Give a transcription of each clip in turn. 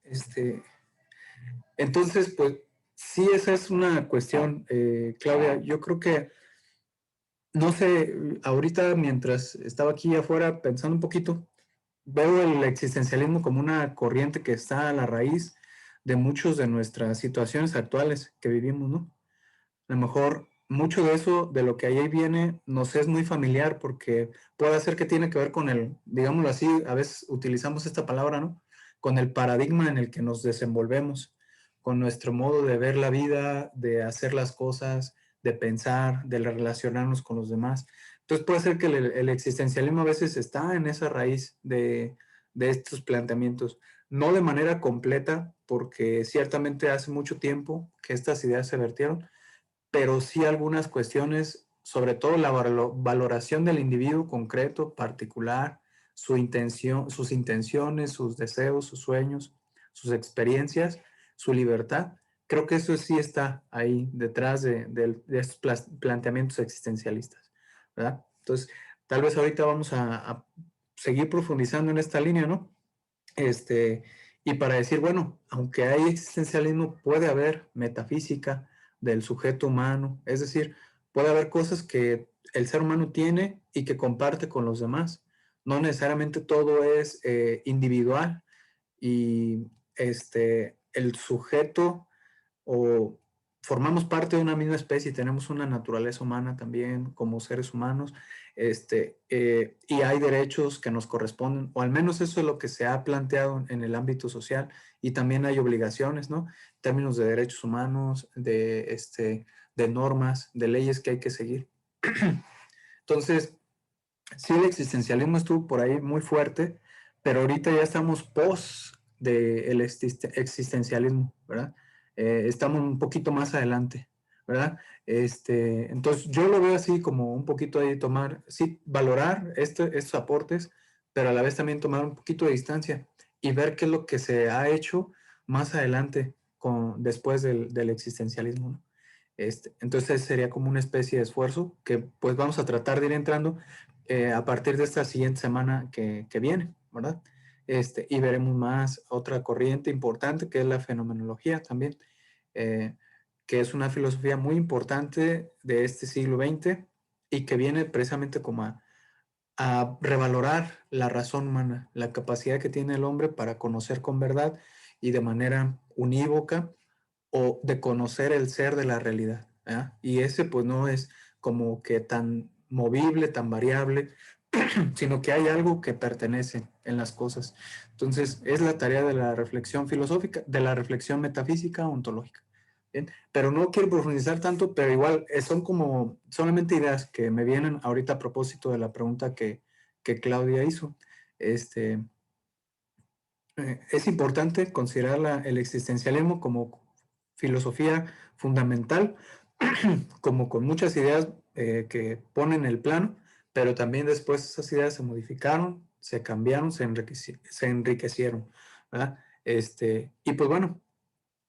Este, entonces, pues, sí, esa es una cuestión, Claudia. Yo creo que, no sé, ahorita mientras estaba aquí afuera pensando un poquito, veo el existencialismo como una corriente que está a la raíz de muchas de nuestras situaciones actuales que vivimos, ¿no? A lo mejor mucho de eso, de lo que ahí viene, nos es muy familiar porque puede ser que tiene que ver con el, digámoslo así, a veces utilizamos esta palabra, ¿no? Con el paradigma en el que nos desenvolvemos, con nuestro modo de ver la vida, de hacer las cosas, de pensar, de relacionarnos con los demás. Entonces puede ser que el existencialismo a veces está en esa raíz de estos planteamientos, no de manera completa, porque ciertamente hace mucho tiempo que estas ideas se vertieron, pero sí algunas cuestiones, sobre todo la valoración del individuo concreto, particular, su intención, sus intenciones, sus deseos, sus sueños, sus experiencias, su libertad. Creo que eso sí está ahí detrás de estos planteamientos existencialistas, ¿verdad? Entonces, tal vez ahorita vamos a seguir profundizando en esta línea, ¿no? Y para decir, bueno, aunque hay existencialismo, puede haber metafísica del sujeto humano, es decir, puede haber cosas que el ser humano tiene y que comparte con los demás. No necesariamente todo es individual y el sujeto o formamos parte de una misma especie y tenemos una naturaleza humana también como seres humanos, y hay derechos que nos corresponden, o al menos eso es lo que se ha planteado en el ámbito social, y también hay obligaciones, ¿no? En términos de derechos humanos, de normas, de leyes que hay que seguir. Entonces, sí, el existencialismo estuvo por ahí muy fuerte, pero ahorita ya estamos post del existencialismo, ¿verdad? Estamos un poquito más adelante, ¿verdad? Entonces, yo lo veo así como un poquito ahí tomar, sí, valorar estos aportes, pero a la vez también tomar un poquito de distancia y ver qué es lo que se ha hecho más adelante después del existencialismo, ¿no? Entonces sería como una especie de esfuerzo que pues vamos a tratar de ir entrando a partir de esta siguiente semana que viene, ¿verdad? Y veremos más otra corriente importante que es la fenomenología también, eh, que es una filosofía muy importante de este siglo XX y que viene precisamente como a revalorar la razón humana, la capacidad que tiene el hombre para conocer con verdad y de manera unívoca o de conocer el ser de la realidad, ¿verdad? Y ese pues no es como que tan movible, tan variable, sino que hay algo que pertenece en las cosas. Entonces, es la tarea de la reflexión filosófica, de la reflexión metafísica ontológica. ¿Bien? Pero no quiero profundizar tanto, pero igual son como solamente ideas que me vienen ahorita a propósito de la pregunta que Claudia hizo. Este, es importante considerar el existencialismo como filosofía fundamental, como con muchas ideas que ponen el plano, pero también después esas ideas se modificaron, se cambiaron, se enriquecieron, ¿verdad? Y pues bueno,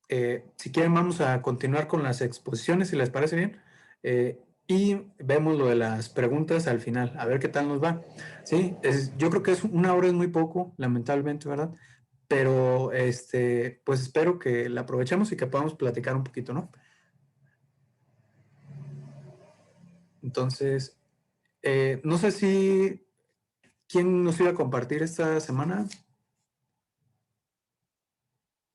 si quieren vamos a continuar con las exposiciones, si les parece bien, y vemos lo de las preguntas al final, a ver qué tal nos va. Sí, yo creo que una hora es muy poco, lamentablemente, ¿verdad? Pero pues espero que la aprovechemos y que podamos platicar un poquito, ¿no? Entonces, no sé si quién nos iba a compartir esta semana.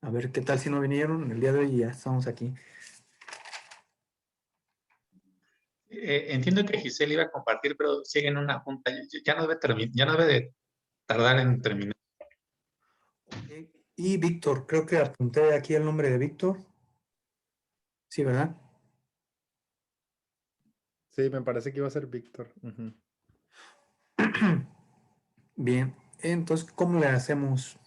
A ver qué tal si no vinieron el día de hoy y ya estamos aquí. Entiendo que Giselle iba a compartir, pero sigue en una junta. Ya no ya no debe de tardar en terminar. Y Víctor, creo que apunté aquí el nombre de Víctor. Sí, ¿verdad? Sí, me parece que iba a ser Víctor. Ujú. Bien, entonces, ¿cómo le hacemos?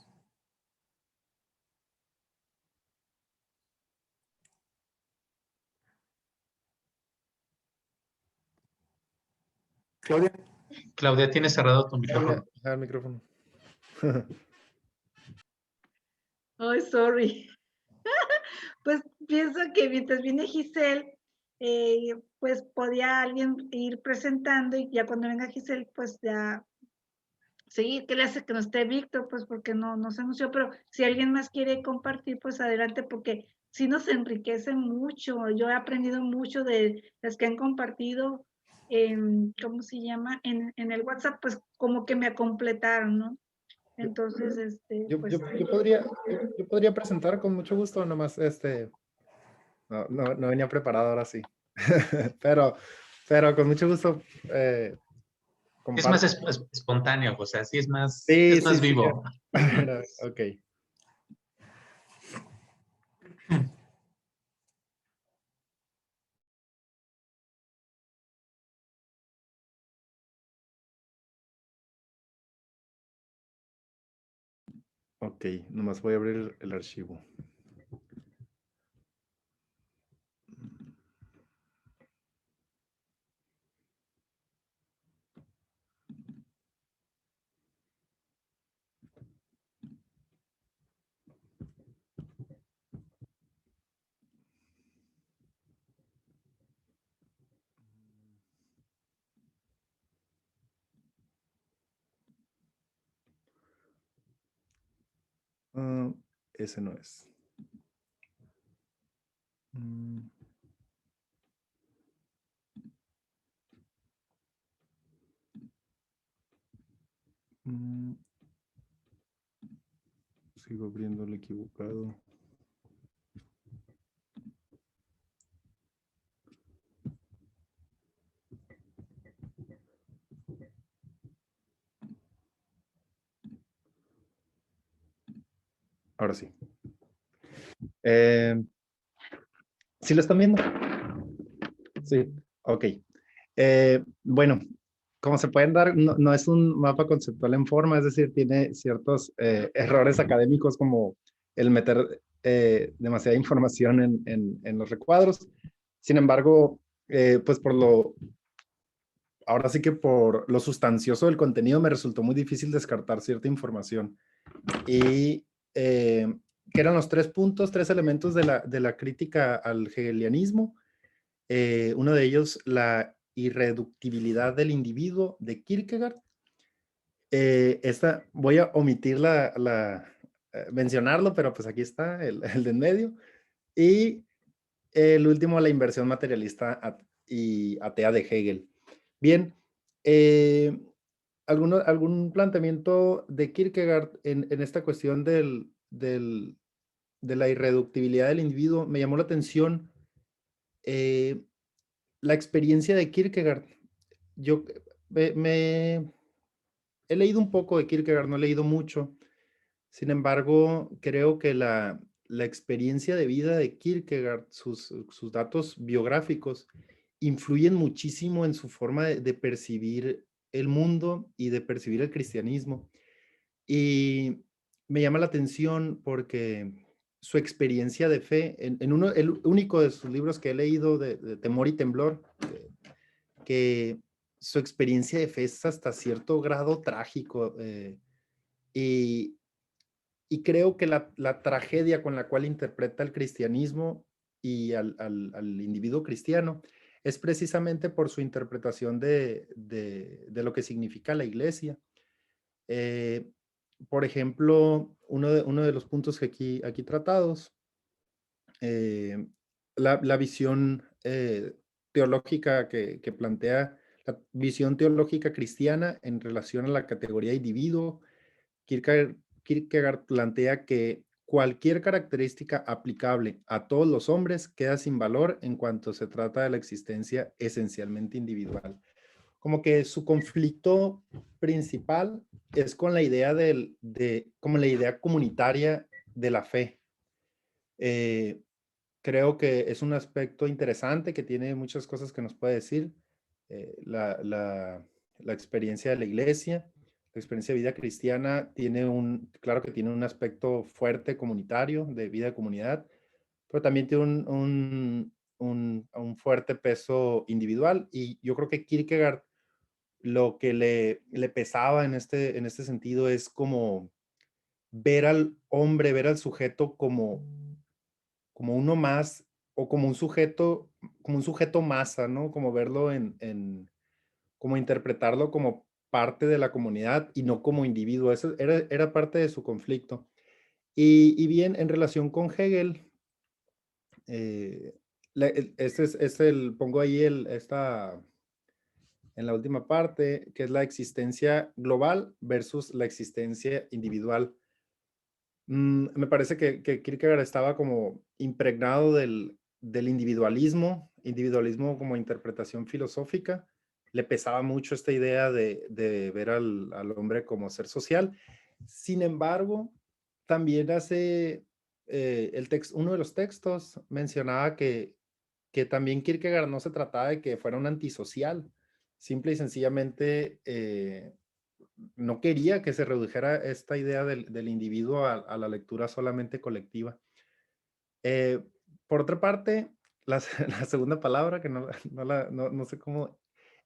Claudia. Claudia, ¿tienes cerrado tu Claudia, micrófono? deja el micrófono. Oh, sorry. Pues pienso que mientras viene Giselle, pues podía alguien ir presentando y ya cuando venga Giselle, pues ya Sí, ¿qué le hace que no esté Víctor? Pues porque no se anunció, pero si alguien más quiere compartir, pues adelante, porque sí nos enriquece mucho. Yo he aprendido mucho de las que han compartido en, ¿cómo se llama? En el WhatsApp, pues como que me completaron, ¿no? Entonces, pues Yo podría presentar con mucho gusto, nomás no venía preparado ahora sí. pero con mucho gusto Es más comparto. espontáneo, o sea, sí Sí, es sí, más sí. vivo. Ok. Ok, nomás voy a abrir el archivo. Ah, ese no es. Mm, mm, sigo abriendo el equivocado. Ahora sí. ¿Sí lo están viendo? Sí, ok. Bueno, como se pueden dar, no es un mapa conceptual en forma, es decir, tiene ciertos errores académicos como el meter demasiada información en los recuadros. Sin embargo, pues ahora sí que por lo sustancioso del contenido me resultó muy difícil descartar cierta información. Y que eran los 3 puntos, 3 elementos de la crítica al hegelianismo. Uno de ellos, la irreductibilidad del individuo de Kierkegaard. Voy a omitir mencionarlo, pero pues aquí está el de en medio. Y el último, la inversión materialista y atea de Hegel. Bien, ¿algún planteamiento de Kierkegaard en esta cuestión de la irreductibilidad del individuo? Me llamó la atención la experiencia de Kierkegaard. Yo he leído un poco de Kierkegaard, no he leído mucho. Sin embargo, creo que la experiencia de vida de Kierkegaard, sus datos biográficos, influyen muchísimo en su forma de percibir el mundo y de percibir el cristianismo. Y me llama la atención porque su experiencia de fe, el único de sus libros que he leído de Temor y Temblor, que su experiencia de fe es hasta cierto grado trágico. Y, y creo que la tragedia con la cual interpreta el cristianismo y al individuo cristiano es precisamente por su interpretación de lo que significa la iglesia. Eh, por ejemplo, uno de los puntos que aquí tratados, la visión teológica que plantea, la visión teológica cristiana en relación a la categoría individuo. Kierkegaard plantea que cualquier característica aplicable a todos los hombres queda sin valor en cuanto se trata de la existencia esencialmente individual. Como que su conflicto principal es con la idea como la idea comunitaria de la fe. Creo que es un aspecto interesante que tiene muchas cosas que nos puede decir. La experiencia de la iglesia, la experiencia de vida cristiana claro que tiene un aspecto fuerte comunitario, de vida de comunidad, pero también tiene un fuerte peso individual. Y yo creo que Kierkegaard lo que le pesaba en este sentido es como ver al hombre, ver al sujeto como uno más o como un sujeto masa, ¿no? Como verlo como interpretarlo como parte de la comunidad y no como individuo. Eso era parte de su conflicto. Y bien, en relación con Hegel, pongo ahí en la última parte, que es la existencia global versus la existencia individual. Me parece que Kierkegaard estaba como impregnado del individualismo como interpretación filosófica. Le pesaba mucho esta idea de ver al hombre como ser social. Sin embargo, también uno de los textos mencionaba que también Kierkegaard no se trataba de que fuera un antisocial, simple y sencillamente no quería que se redujera esta idea del individuo a la lectura solamente colectiva. Eh, por otra parte, la, la segunda palabra, que no sé cómo,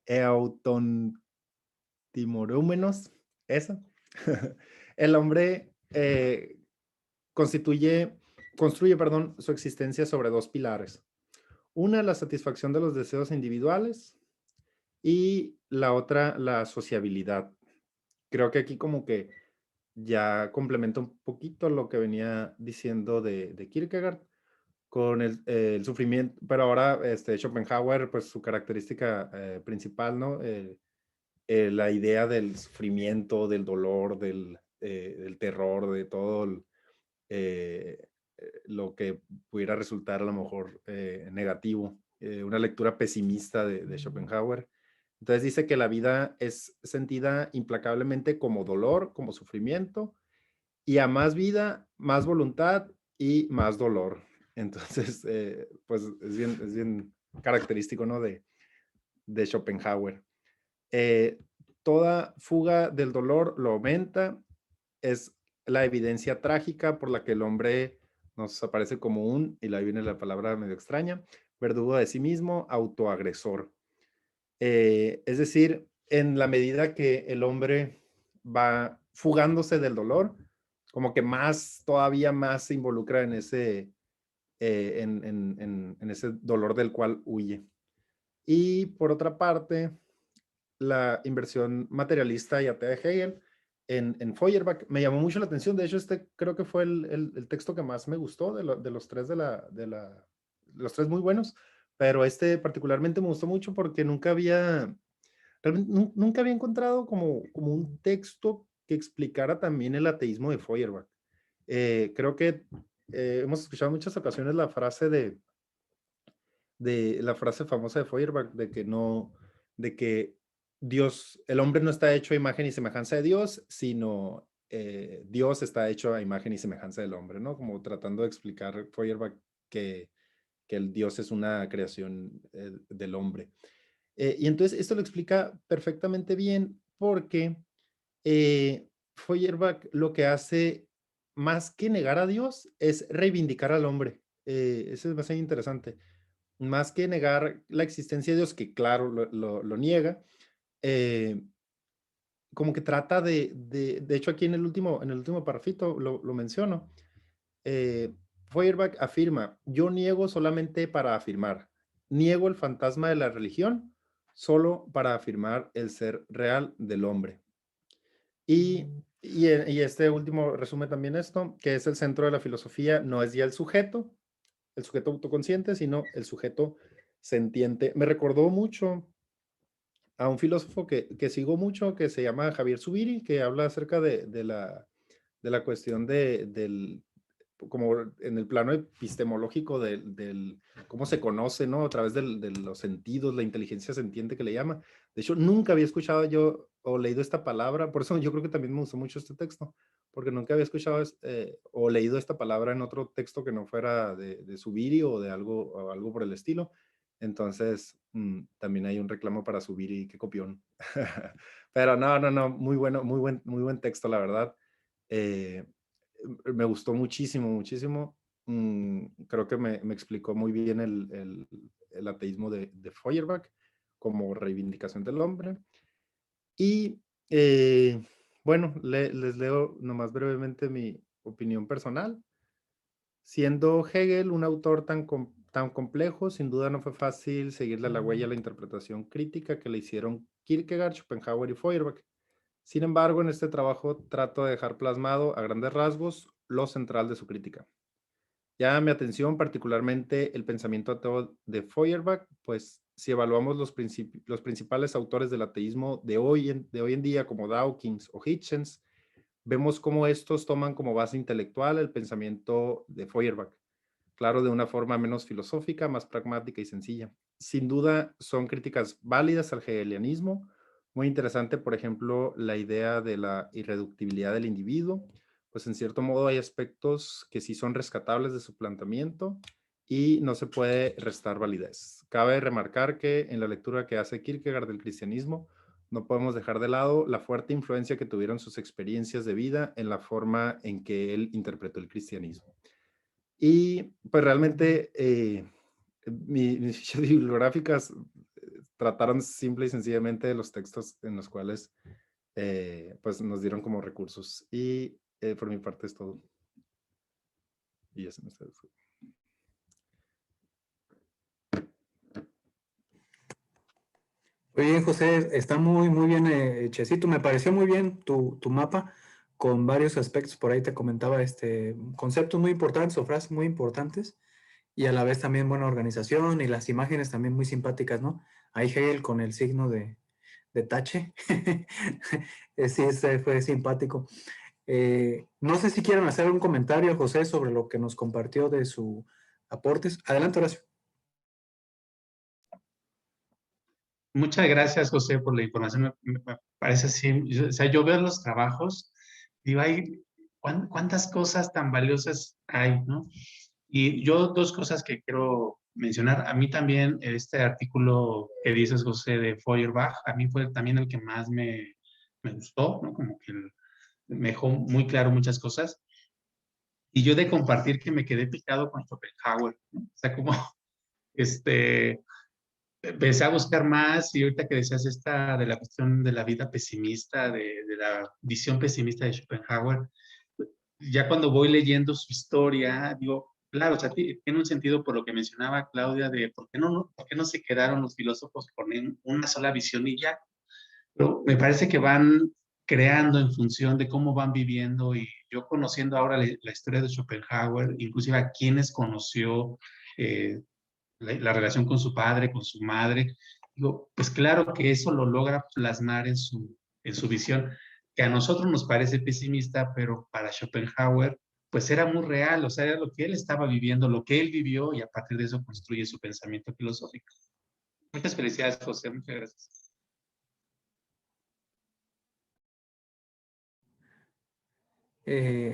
eutontimorúmenos, eso. El hombre construye, su existencia sobre dos pilares. Una, la satisfacción de los deseos individuales y la otra, la sociabilidad. Creo que aquí como que ya complementa un poquito lo que venía diciendo de Kierkegaard con el sufrimiento, pero ahora Schopenhauer, pues su característica principal, ¿no? La idea del sufrimiento, del dolor, del terror, de todo lo que pudiera resultar a lo mejor negativo, una lectura pesimista de Schopenhauer. Entonces dice que la vida es sentida implacablemente como dolor, como sufrimiento, y a más vida, más voluntad y más dolor. Entonces, pues es bien característico, ¿no? De Schopenhauer. Toda fuga del dolor lo aumenta, es la evidencia trágica por la que el hombre nos aparece como y ahí viene la palabra medio extraña, verdugo de sí mismo, autoagresor. Es decir, en la medida que el hombre va fugándose del dolor, como que todavía más se involucra en en ese dolor del cual huye. Y por otra parte, la inversión materialista y atea de Hegel en Feuerbach me llamó mucho la atención. De hecho, creo que fue el texto que más me gustó de los tres los tres muy buenos, pero particularmente me gustó mucho porque realmente nunca había encontrado como un texto que explicara también el ateísmo de Feuerbach. Creo que hemos escuchado en muchas ocasiones la frase la frase famosa de Feuerbach de que el hombre no está hecho a imagen y semejanza de Dios, sino Dios está hecho a imagen y semejanza del hombre, ¿no? Como tratando de explicar Feuerbach que el Dios es una creación del hombre. Y entonces esto lo explica perfectamente bien porque Feuerbach lo que hace más que negar a Dios es reivindicar al hombre. Eso es bastante interesante. Más que negar la existencia de Dios, que claro, lo niega, como que trata de hecho aquí en el último parrafito lo menciono, Feuerbach afirma, yo niego solamente para afirmar, niego el fantasma de la religión solo para afirmar el ser real del hombre. Y este último resume también esto, que es el centro de la filosofía, no es ya el sujeto autoconsciente, sino el sujeto sentiente. Me recordó mucho a un filósofo que sigo mucho, que se llama Javier Zubiri, que habla acerca de la cuestión como en el plano epistemológico del cómo se conoce, ¿no? A través de los sentidos, la inteligencia sentiente que le llama. De hecho, nunca había escuchado yo o leído esta palabra, por eso yo creo que también me gustó mucho este texto, porque nunca había escuchado o leído esta palabra en otro texto que no fuera de Zubiri o de algo por el estilo. Entonces, también hay un reclamo para Zubiri, qué copión. Pero no, muy bueno, muy buen texto, la verdad. Me gustó muchísimo. Creo que me explicó muy bien el ateísmo de Feuerbach como reivindicación del hombre. Y bueno, les leo nomás brevemente mi opinión personal. Siendo Hegel un autor tan complejo, sin duda no fue fácil seguirle la huella a la interpretación crítica que le hicieron Kierkegaard, Schopenhauer y Feuerbach. Sin embargo, en este trabajo trato de dejar plasmado a grandes rasgos lo central de su crítica. Llama mi atención particularmente el pensamiento ateo de Feuerbach, pues si evaluamos los principales autores del ateísmo de hoy en día, como Dawkins o Hitchens, vemos cómo estos toman como base intelectual el pensamiento de Feuerbach, claro, de una forma menos filosófica, más pragmática y sencilla. Sin duda, son críticas válidas al hegelianismo. Muy interesante, por ejemplo, la idea de la irreductibilidad del individuo, pues en cierto modo hay aspectos que sí son rescatables de su planteamiento y no se puede restar validez. Cabe remarcar que en la lectura que hace Kierkegaard del cristianismo, no podemos dejar de lado la fuerte influencia que tuvieron sus experiencias de vida en la forma en que él interpretó el cristianismo. Y pues realmente mis fichas bibliográficas trataron simple y sencillamente de los textos en los cuales pues nos dieron como recursos. Y por mi parte es todo. Y ya se me está... Muy bien, José, está muy bien hechecito. Me pareció muy bien tu mapa con varios aspectos. Por ahí te comentaba conceptos muy importantes o frases muy importantes y a la vez también buena organización y las imágenes también muy simpáticas, ¿no? Ahí Hegel con el signo de tache. Sí, ese fue simpático. No sé si quieren hacer un comentario, José, sobre lo que nos compartió de sus aportes. Adelante, Horacio. Muchas gracias, José, por la información. Me parece así, o sea, yo veo los trabajos, digo, ¿cuántas cosas tan valiosas hay, ¿no? Y yo dos cosas que quiero mencionar. A mí también este artículo que dices, José, de Feuerbach, a mí fue también el que más me gustó, ¿no? Como que me dejó muy claro muchas cosas. Y yo de compartir que me quedé picado con Schopenhauer, ¿no? O sea, como, este, empecé a buscar más y ahorita que decías esta de la cuestión de la vida pesimista, de la visión pesimista de Schopenhauer, ya cuando voy leyendo su historia, digo, claro, o sea, tiene un sentido por lo que mencionaba Claudia de por qué no se quedaron los filósofos con una sola visión y ya. Pero me parece que van creando en función de cómo van viviendo y yo conociendo ahora la historia de Schopenhauer, inclusive a quienes conoció, eh, la relación con su padre, con su madre, digo, pues claro que eso lo logra plasmar en su visión, que a nosotros nos parece pesimista, pero para Schopenhauer, pues era muy real, o sea, era lo que él estaba viviendo, lo que él vivió, y a partir de eso construye su pensamiento filosófico. Muchas felicidades, José, muchas gracias.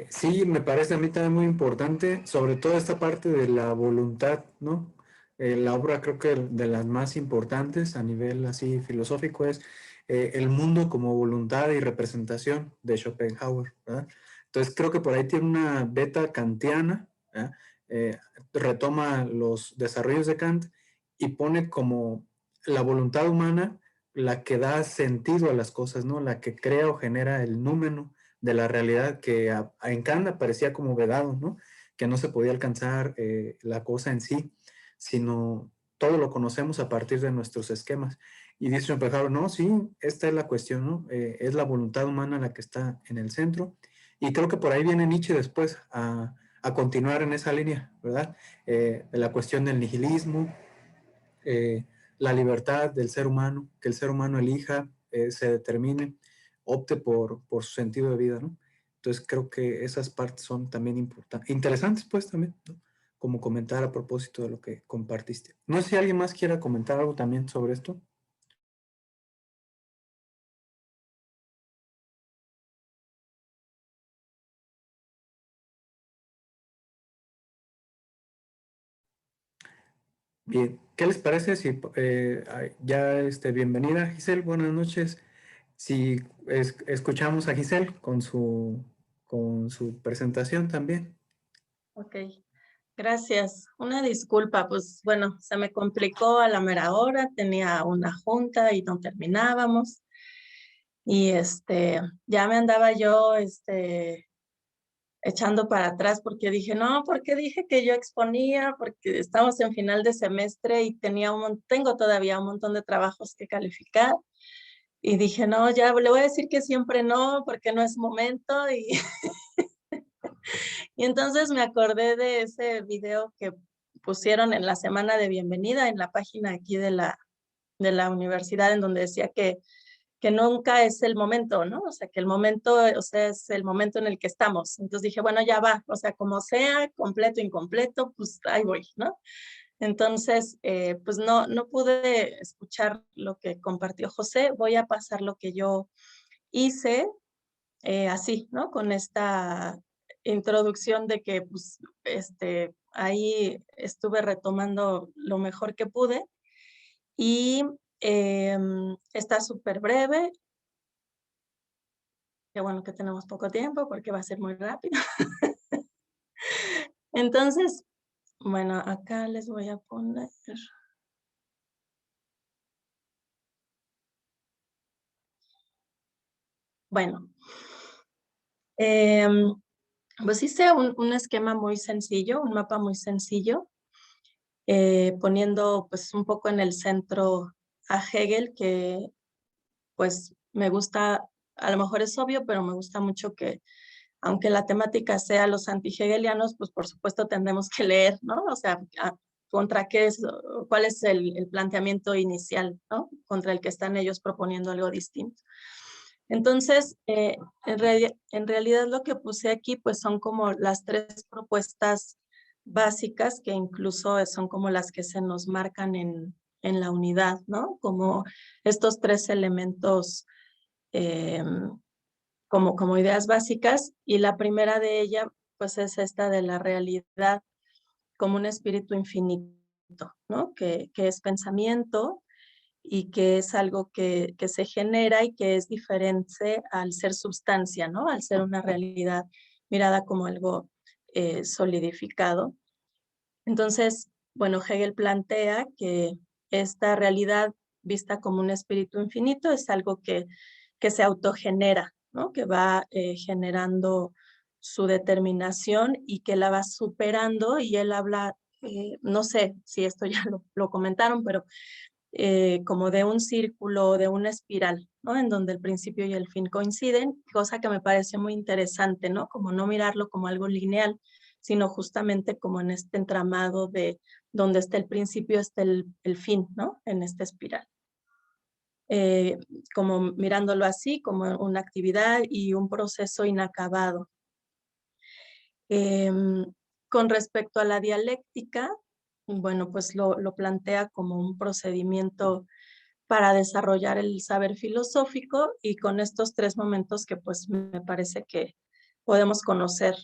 Sí, me parece a mí también muy importante, sobre todo esta parte de la voluntad, ¿no? La obra creo que de las más importantes a nivel así filosófico es El mundo como voluntad y representación de Schopenhauer, ¿verdad? Entonces creo que por ahí tiene una beta kantiana, ¿verdad? Eh, retoma los desarrollos de Kant y pone como la voluntad humana la que da sentido a las cosas, ¿no? La que crea o genera el número de la realidad que en Kant parecía como vedado, ¿no? Que no se podía alcanzar la cosa en sí, sino todo lo conocemos a partir de nuestros esquemas. Y dice Schopenhauer, no, sí, esta es la cuestión, ¿no? Es la voluntad humana la que está en el centro. Y creo que por ahí viene Nietzsche después a continuar en esa línea, ¿verdad? De la cuestión del nihilismo, la libertad del ser humano, que el ser humano elija, se determine, opte por su sentido de vida, ¿no? Entonces creo que esas partes son también importantes, interesantes pues también, ¿no? Como comentar a propósito de lo que compartiste. No sé si alguien más quiera comentar algo también sobre esto. Bien, ¿qué les parece si ya bienvenida Giselle, buenas noches? Si escuchamos a Giselle con su presentación también. Ok, gracias. Una disculpa, pues bueno, se me complicó a la mera hora, tenía una junta y no terminábamos. Y ya me andaba yo echando para atrás porque dije, no, porque dije que yo exponía, porque estamos en final de semestre y tengo todavía un montón de trabajos que calificar. Y dije, no, ya le voy a decir que siempre no, porque no es momento. Y, y entonces me acordé de ese video que pusieron en la semana de bienvenida en la página aquí de la universidad, en donde decía que nunca es el momento, ¿no? O sea, que el momento, o sea, es el momento en el que estamos. Entonces dije, bueno, ya va, o sea, como sea, completo, incompleto, pues ahí voy, ¿no? Entonces, pues no pude escuchar lo que compartió José. Voy a pasar lo que yo hice así, ¿no? Con esta introducción de que, pues, ahí estuve retomando lo mejor que pude y está súper breve. Qué bueno que tenemos poco tiempo porque va a ser muy rápido. Entonces, bueno, acá les voy a poner. Bueno, pues hice un esquema muy sencillo, un mapa muy sencillo, poniendo pues un poco en el centro a Hegel, que pues me gusta, a lo mejor es obvio, pero me gusta mucho que aunque la temática sea los anti-hegelianos, pues por supuesto tendremos que leer, ¿no? O sea, contra qué es, cuál es el planteamiento inicial, ¿no? Contra el que están ellos proponiendo algo distinto. Entonces, en realidad lo que puse aquí, pues son como las 3 propuestas básicas que incluso son como las que se nos marcan en la unidad, ¿no? Como estos 3 elementos como ideas básicas, y la primera de ellas pues es esta de la realidad como un espíritu infinito, ¿no? Que es pensamiento y que es algo que se genera y que es diferente al ser sustancia, ¿no? Al ser una realidad mirada como algo solidificado. Entonces, bueno, Hegel plantea que esta realidad vista como un espíritu infinito es algo que se autogenera, ¿no? Que va generando su determinación y que la va superando, y él habla, no sé si esto ya lo comentaron, pero como de un círculo, de una espiral, ¿no? En donde el principio y el fin coinciden, cosa que me parece muy interesante, ¿no? Como no mirarlo como algo lineal, sino justamente como en este entramado de donde está el principio, está el fin, ¿no? En esta espiral. Como mirándolo así, como una actividad y un proceso inacabado. Con respecto a la dialéctica, bueno, pues lo plantea como un procedimiento para desarrollar el saber filosófico, y con estos 3 momentos que pues me parece que podemos conocer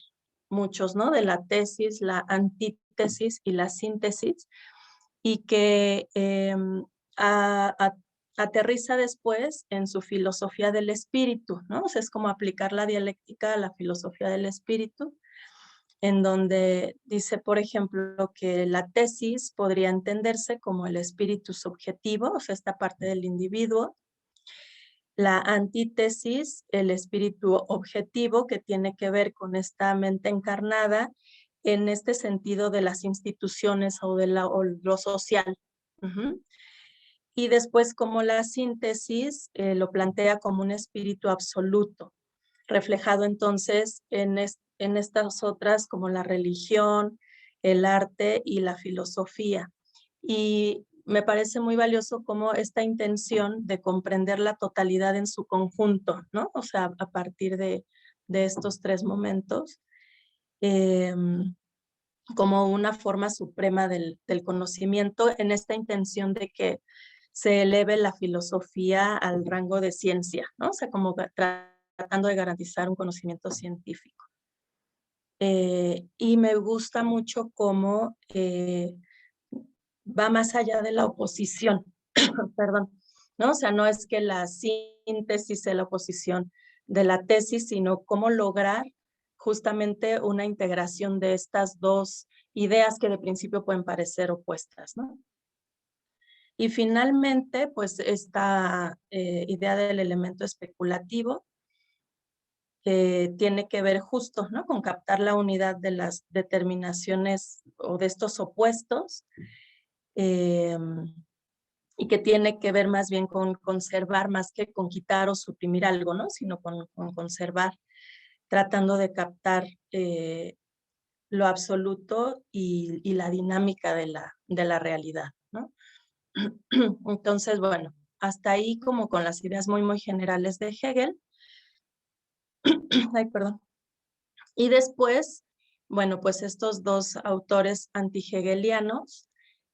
muchos, ¿no? De la tesis, la antítesis y la síntesis, y que aterriza después en su filosofía del espíritu, ¿no? O sea, es como aplicar la dialéctica a la filosofía del espíritu, en donde dice, por ejemplo, que la tesis podría entenderse como el espíritu subjetivo, o sea, esta parte del individuo. La antítesis, el espíritu objetivo, que tiene que ver con esta mente encarnada en este sentido de las instituciones o de lo social. Y después, como la síntesis lo plantea como un espíritu absoluto, reflejado entonces en estas otras como la religión, el arte y la filosofía. Y me parece muy valioso como esta intención de comprender la totalidad en su conjunto, ¿no? O sea, a partir de estos 3 momentos, como una forma suprema del conocimiento, en esta intención de que se eleve la filosofía al rango de ciencia, ¿no? O sea, como tratando de garantizar un conocimiento científico. Y me gusta mucho cómo va más allá de la oposición, perdón, ¿no? O sea, no es que la síntesis sea la oposición de la tesis, sino cómo lograr justamente una integración de estas 2 ideas que de principio pueden parecer opuestas, ¿no? Y finalmente, pues esta idea del elemento especulativo, que tiene que ver justo, ¿no? Con captar la unidad de las determinaciones o de estos opuestos, y que tiene que ver más bien con conservar más que con quitar o suprimir algo, ¿no? Sino con conservar, tratando de captar lo absoluto y la dinámica de la realidad, ¿no? Entonces, bueno, hasta ahí como con las ideas muy, muy generales de Hegel. Ay, perdón. Y después, bueno, pues estos dos autores antihegelianos,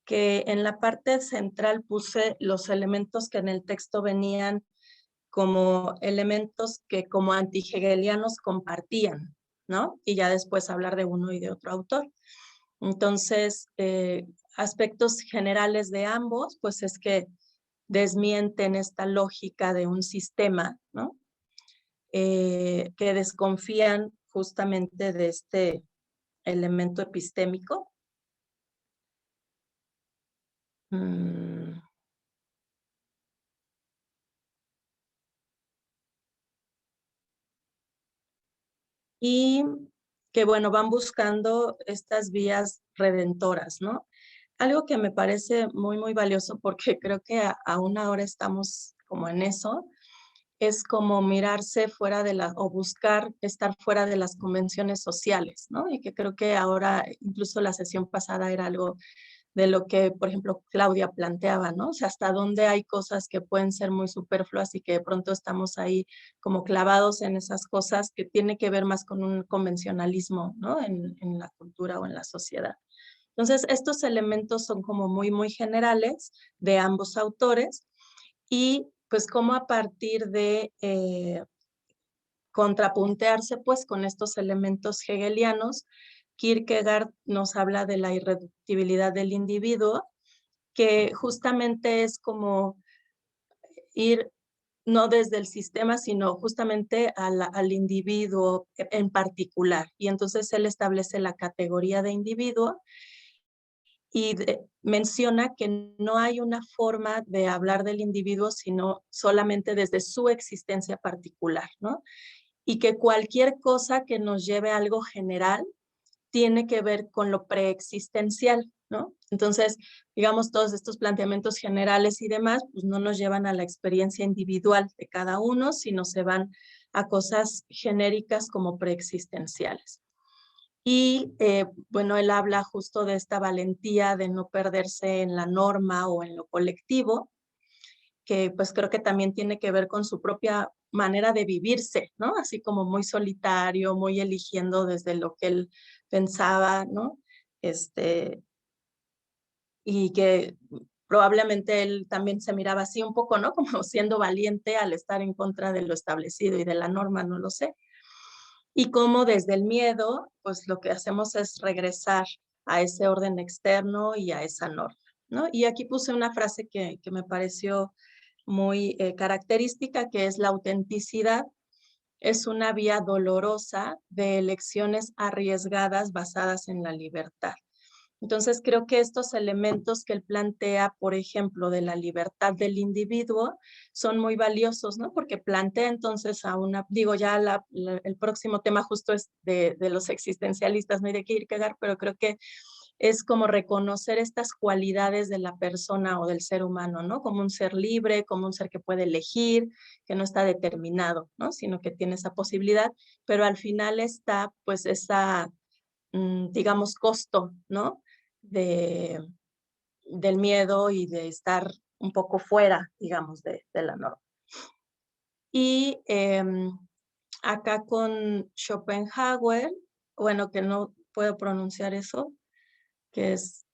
que en la parte central puse los elementos que en el texto venían como elementos que como antihegelianos compartían, ¿no? Y ya después hablar de uno y de otro autor. Entonces, aspectos generales de ambos, pues es que desmienten esta lógica de un sistema, ¿no? Que desconfían justamente de este elemento epistémico. Y que, bueno, van buscando estas vías redentoras, ¿no? Algo que me parece muy, muy valioso, porque creo que aún ahora estamos como en eso, es como mirarse fuera de o buscar estar fuera de las convenciones sociales, ¿no? Y que creo que ahora, incluso la sesión pasada era algo de lo que, por ejemplo, Claudia planteaba, ¿no? O sea, hasta dónde hay cosas que pueden ser muy superfluas y que de pronto estamos ahí como clavados en esas cosas que tiene que ver más con un convencionalismo, ¿no? En la cultura o en la sociedad. Entonces, estos elementos son como muy, muy generales de ambos autores y pues como a partir de contrapuntearse pues con estos elementos hegelianos, Kierkegaard nos habla de la irreductibilidad del individuo, que justamente es como ir no desde el sistema, sino justamente al individuo en particular. Y entonces él establece la categoría de individuo y menciona que no hay una forma de hablar del individuo, sino solamente desde su existencia particular, ¿no? Y que cualquier cosa que nos lleve a algo general tiene que ver con lo preexistencial, ¿no? Entonces, digamos, todos estos planteamientos generales y demás, pues no nos llevan a la experiencia individual de cada uno, sino se van a cosas genéricas como preexistenciales. Y bueno, él habla justo de esta valentía de no perderse en la norma o en lo colectivo, que pues creo que también tiene que ver con su propia manera de vivirse, ¿no? Así como muy solitario, muy eligiendo desde lo que él pensaba, ¿no? Y que probablemente él también se miraba así un poco, ¿no? Como siendo valiente al estar en contra de lo establecido y de la norma, no lo sé. Y cómo desde el miedo, pues lo que hacemos es regresar a ese orden externo y a esa norma, ¿no? Y aquí puse una frase que me pareció muy característica, que es la autenticidad es una vía dolorosa de elecciones arriesgadas basadas en la libertad. Entonces creo que estos elementos que él plantea, por ejemplo, de la libertad del individuo, son muy valiosos, ¿no? Porque plantea entonces a una, digo ya el próximo tema justo es de los existencialistas, no hay de Kierkegaard, pero creo que es como reconocer estas cualidades de la persona o del ser humano, ¿no? Como un ser libre, como un ser que puede elegir, que no está determinado, ¿no? Sino que tiene esa posibilidad, pero al final está pues esa, digamos, costo, ¿no? Del miedo y de estar un poco fuera, digamos, de la norma. Y acá con Schopenhauer, bueno, que no puedo pronunciar eso, que es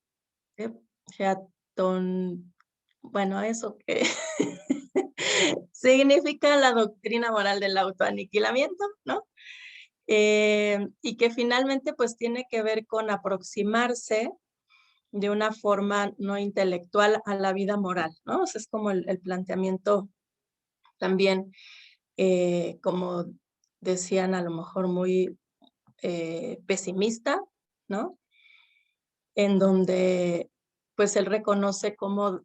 bueno, eso que significa la doctrina moral del autoaniquilamiento, ¿no? Y que finalmente pues tiene que ver con aproximarse de una forma no intelectual a la vida moral, ¿no? O sea, es como el planteamiento también, como decían, a lo mejor muy pesimista, ¿no? En donde pues él reconoce como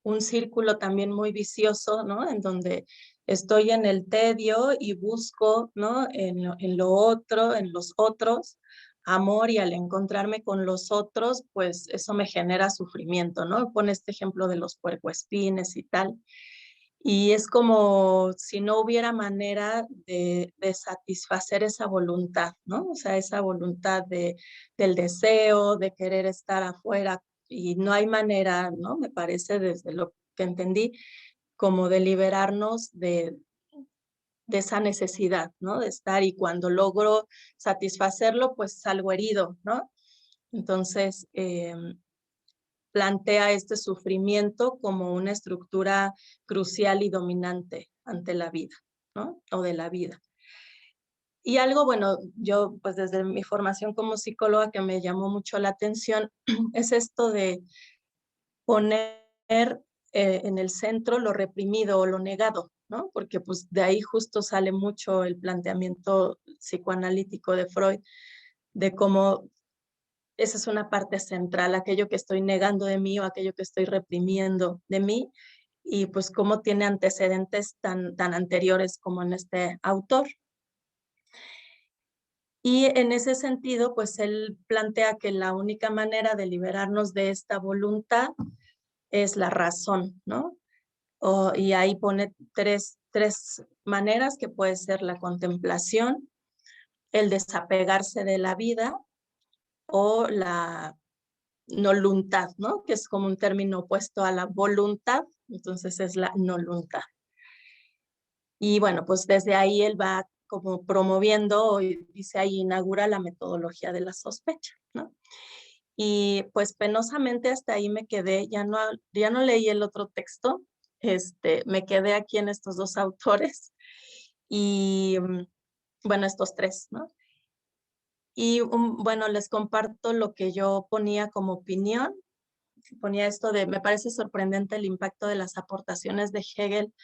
un círculo también muy vicioso, ¿no? En donde estoy en el tedio y busco, ¿no? En lo otro, en los otros, amor y al encontrarme con los otros, pues eso me genera sufrimiento, ¿no? Pone este ejemplo de los puercoespines y tal. Y es como si no hubiera manera de satisfacer esa voluntad, ¿no? O sea, esa voluntad del deseo, de querer estar afuera, y no hay manera, ¿no? Me parece, desde lo que entendí, como de liberarnos de esa necesidad, ¿no? De estar, y cuando logro satisfacerlo, pues salgo herido, ¿no? Entonces, plantea este sufrimiento como una estructura crucial y dominante ante la vida, ¿no? O de la vida. Y algo, bueno, yo pues desde mi formación como psicóloga que me llamó mucho la atención es esto de poner en el centro lo reprimido o lo negado, ¿no? Porque pues de ahí justo sale mucho el planteamiento psicoanalítico de Freud, de cómo esa es una parte central, aquello que estoy negando de mí o aquello que estoy reprimiendo de mí, y pues cómo tiene antecedentes tan anteriores como en este autor. Y en ese sentido, pues él plantea que la única manera de liberarnos de esta voluntad es la razón, ¿no? Y ahí pone tres maneras, que puede ser la contemplación, el desapegarse de la vida o la noluntad, ¿no? Que es como un término opuesto a la voluntad, entonces es la noluntad. Y bueno, pues desde ahí él va como promoviendo, y dice ahí, inaugura la metodología de la sospecha, ¿no? Y pues penosamente hasta ahí me quedé, ya no leí el otro texto, me quedé aquí en estos dos autores, y bueno, estos tres, ¿no? Y bueno, les comparto lo que yo ponía como opinión. Ponía esto de, me parece sorprendente el impacto de las aportaciones de Hegel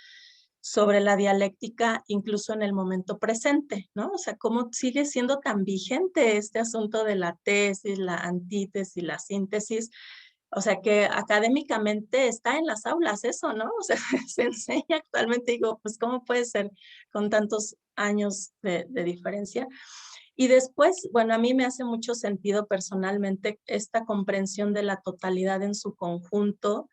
sobre la dialéctica, incluso en el momento presente, ¿no? O sea, cómo sigue siendo tan vigente este asunto de la tesis, la antítesis, la síntesis. O sea, que académicamente está en las aulas eso, ¿no? O sea, se enseña actualmente. Digo, pues, ¿cómo puede ser con tantos años de diferencia? Y después, bueno, a mí me hace mucho sentido personalmente esta comprensión de la totalidad en su conjunto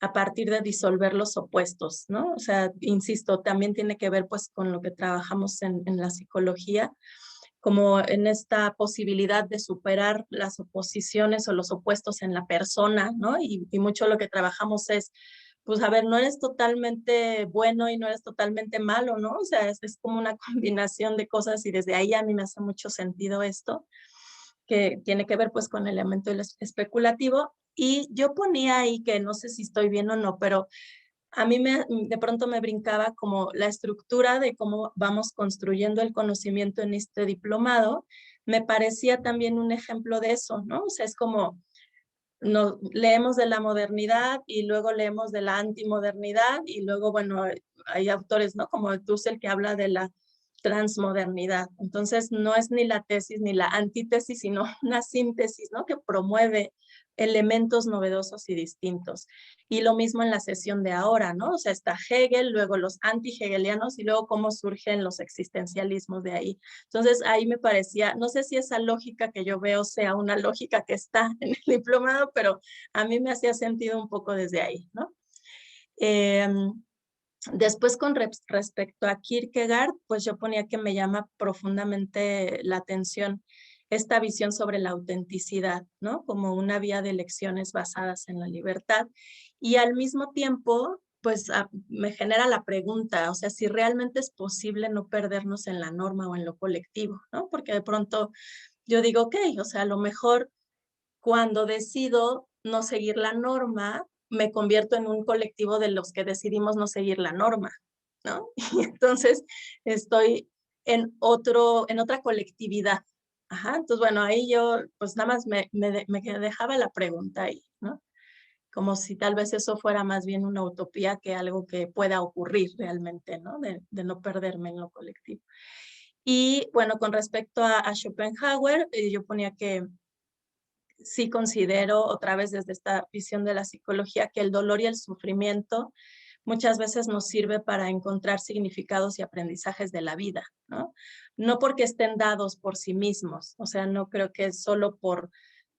a partir de disolver los opuestos, ¿no? O sea, insisto, también tiene que ver pues con lo que trabajamos en la psicología, como en esta posibilidad de superar las oposiciones o los opuestos en la persona, ¿no? Y mucho lo que trabajamos es, pues a ver, no eres totalmente bueno y no eres totalmente malo, ¿no? O sea, es como una combinación de cosas, y desde ahí a mí me hace mucho sentido esto, que tiene que ver pues con el elemento especulativo. Y yo ponía ahí, que no sé si estoy bien o no, pero a mí de pronto me brincaba como la estructura de cómo vamos construyendo el conocimiento en este diplomado. Me parecía también un ejemplo de eso, ¿no? O sea, es como leemos de la modernidad y luego leemos de la antimodernidad, y luego, bueno, hay autores, ¿no? Como Dussel, que habla de la transmodernidad. Entonces, no es ni la tesis ni la antítesis, sino una síntesis, ¿no? Que promueve elementos novedosos y distintos. Y lo mismo en la sesión de ahora, ¿no? O sea, está Hegel, luego los anti-hegelianos, y luego cómo surgen los existencialismos de ahí. Entonces, ahí me parecía, no sé si esa lógica que yo veo sea una lógica que está en el diplomado, pero a mí me hacía sentido un poco desde ahí, ¿no? Después, con respecto a Kierkegaard, pues yo ponía que me llama profundamente la atención esta visión sobre la autenticidad, ¿no? Como una vía de elecciones basadas en la libertad. Y al mismo tiempo, pues me genera la pregunta, o sea, si realmente es posible no perdernos en la norma o en lo colectivo, ¿no? Porque de pronto yo digo, ok, o sea, a lo mejor cuando decido no seguir la norma, me convierto en un colectivo de los que decidimos no seguir la norma, ¿no? Y entonces estoy en otra colectividad. Ajá, entonces, bueno, ahí yo pues nada más me dejaba la pregunta ahí, ¿no? Como si tal vez eso fuera más bien una utopía que algo que pueda ocurrir realmente, ¿no? De no perderme en lo colectivo. Y bueno, con respecto a Schopenhauer, yo ponía que sí considero, otra vez desde esta visión de la psicología, que el dolor y el sufrimiento muchas veces nos sirve para encontrar significados y aprendizajes de la vida, ¿no? No porque estén dados por sí mismos, o sea, no creo que solo por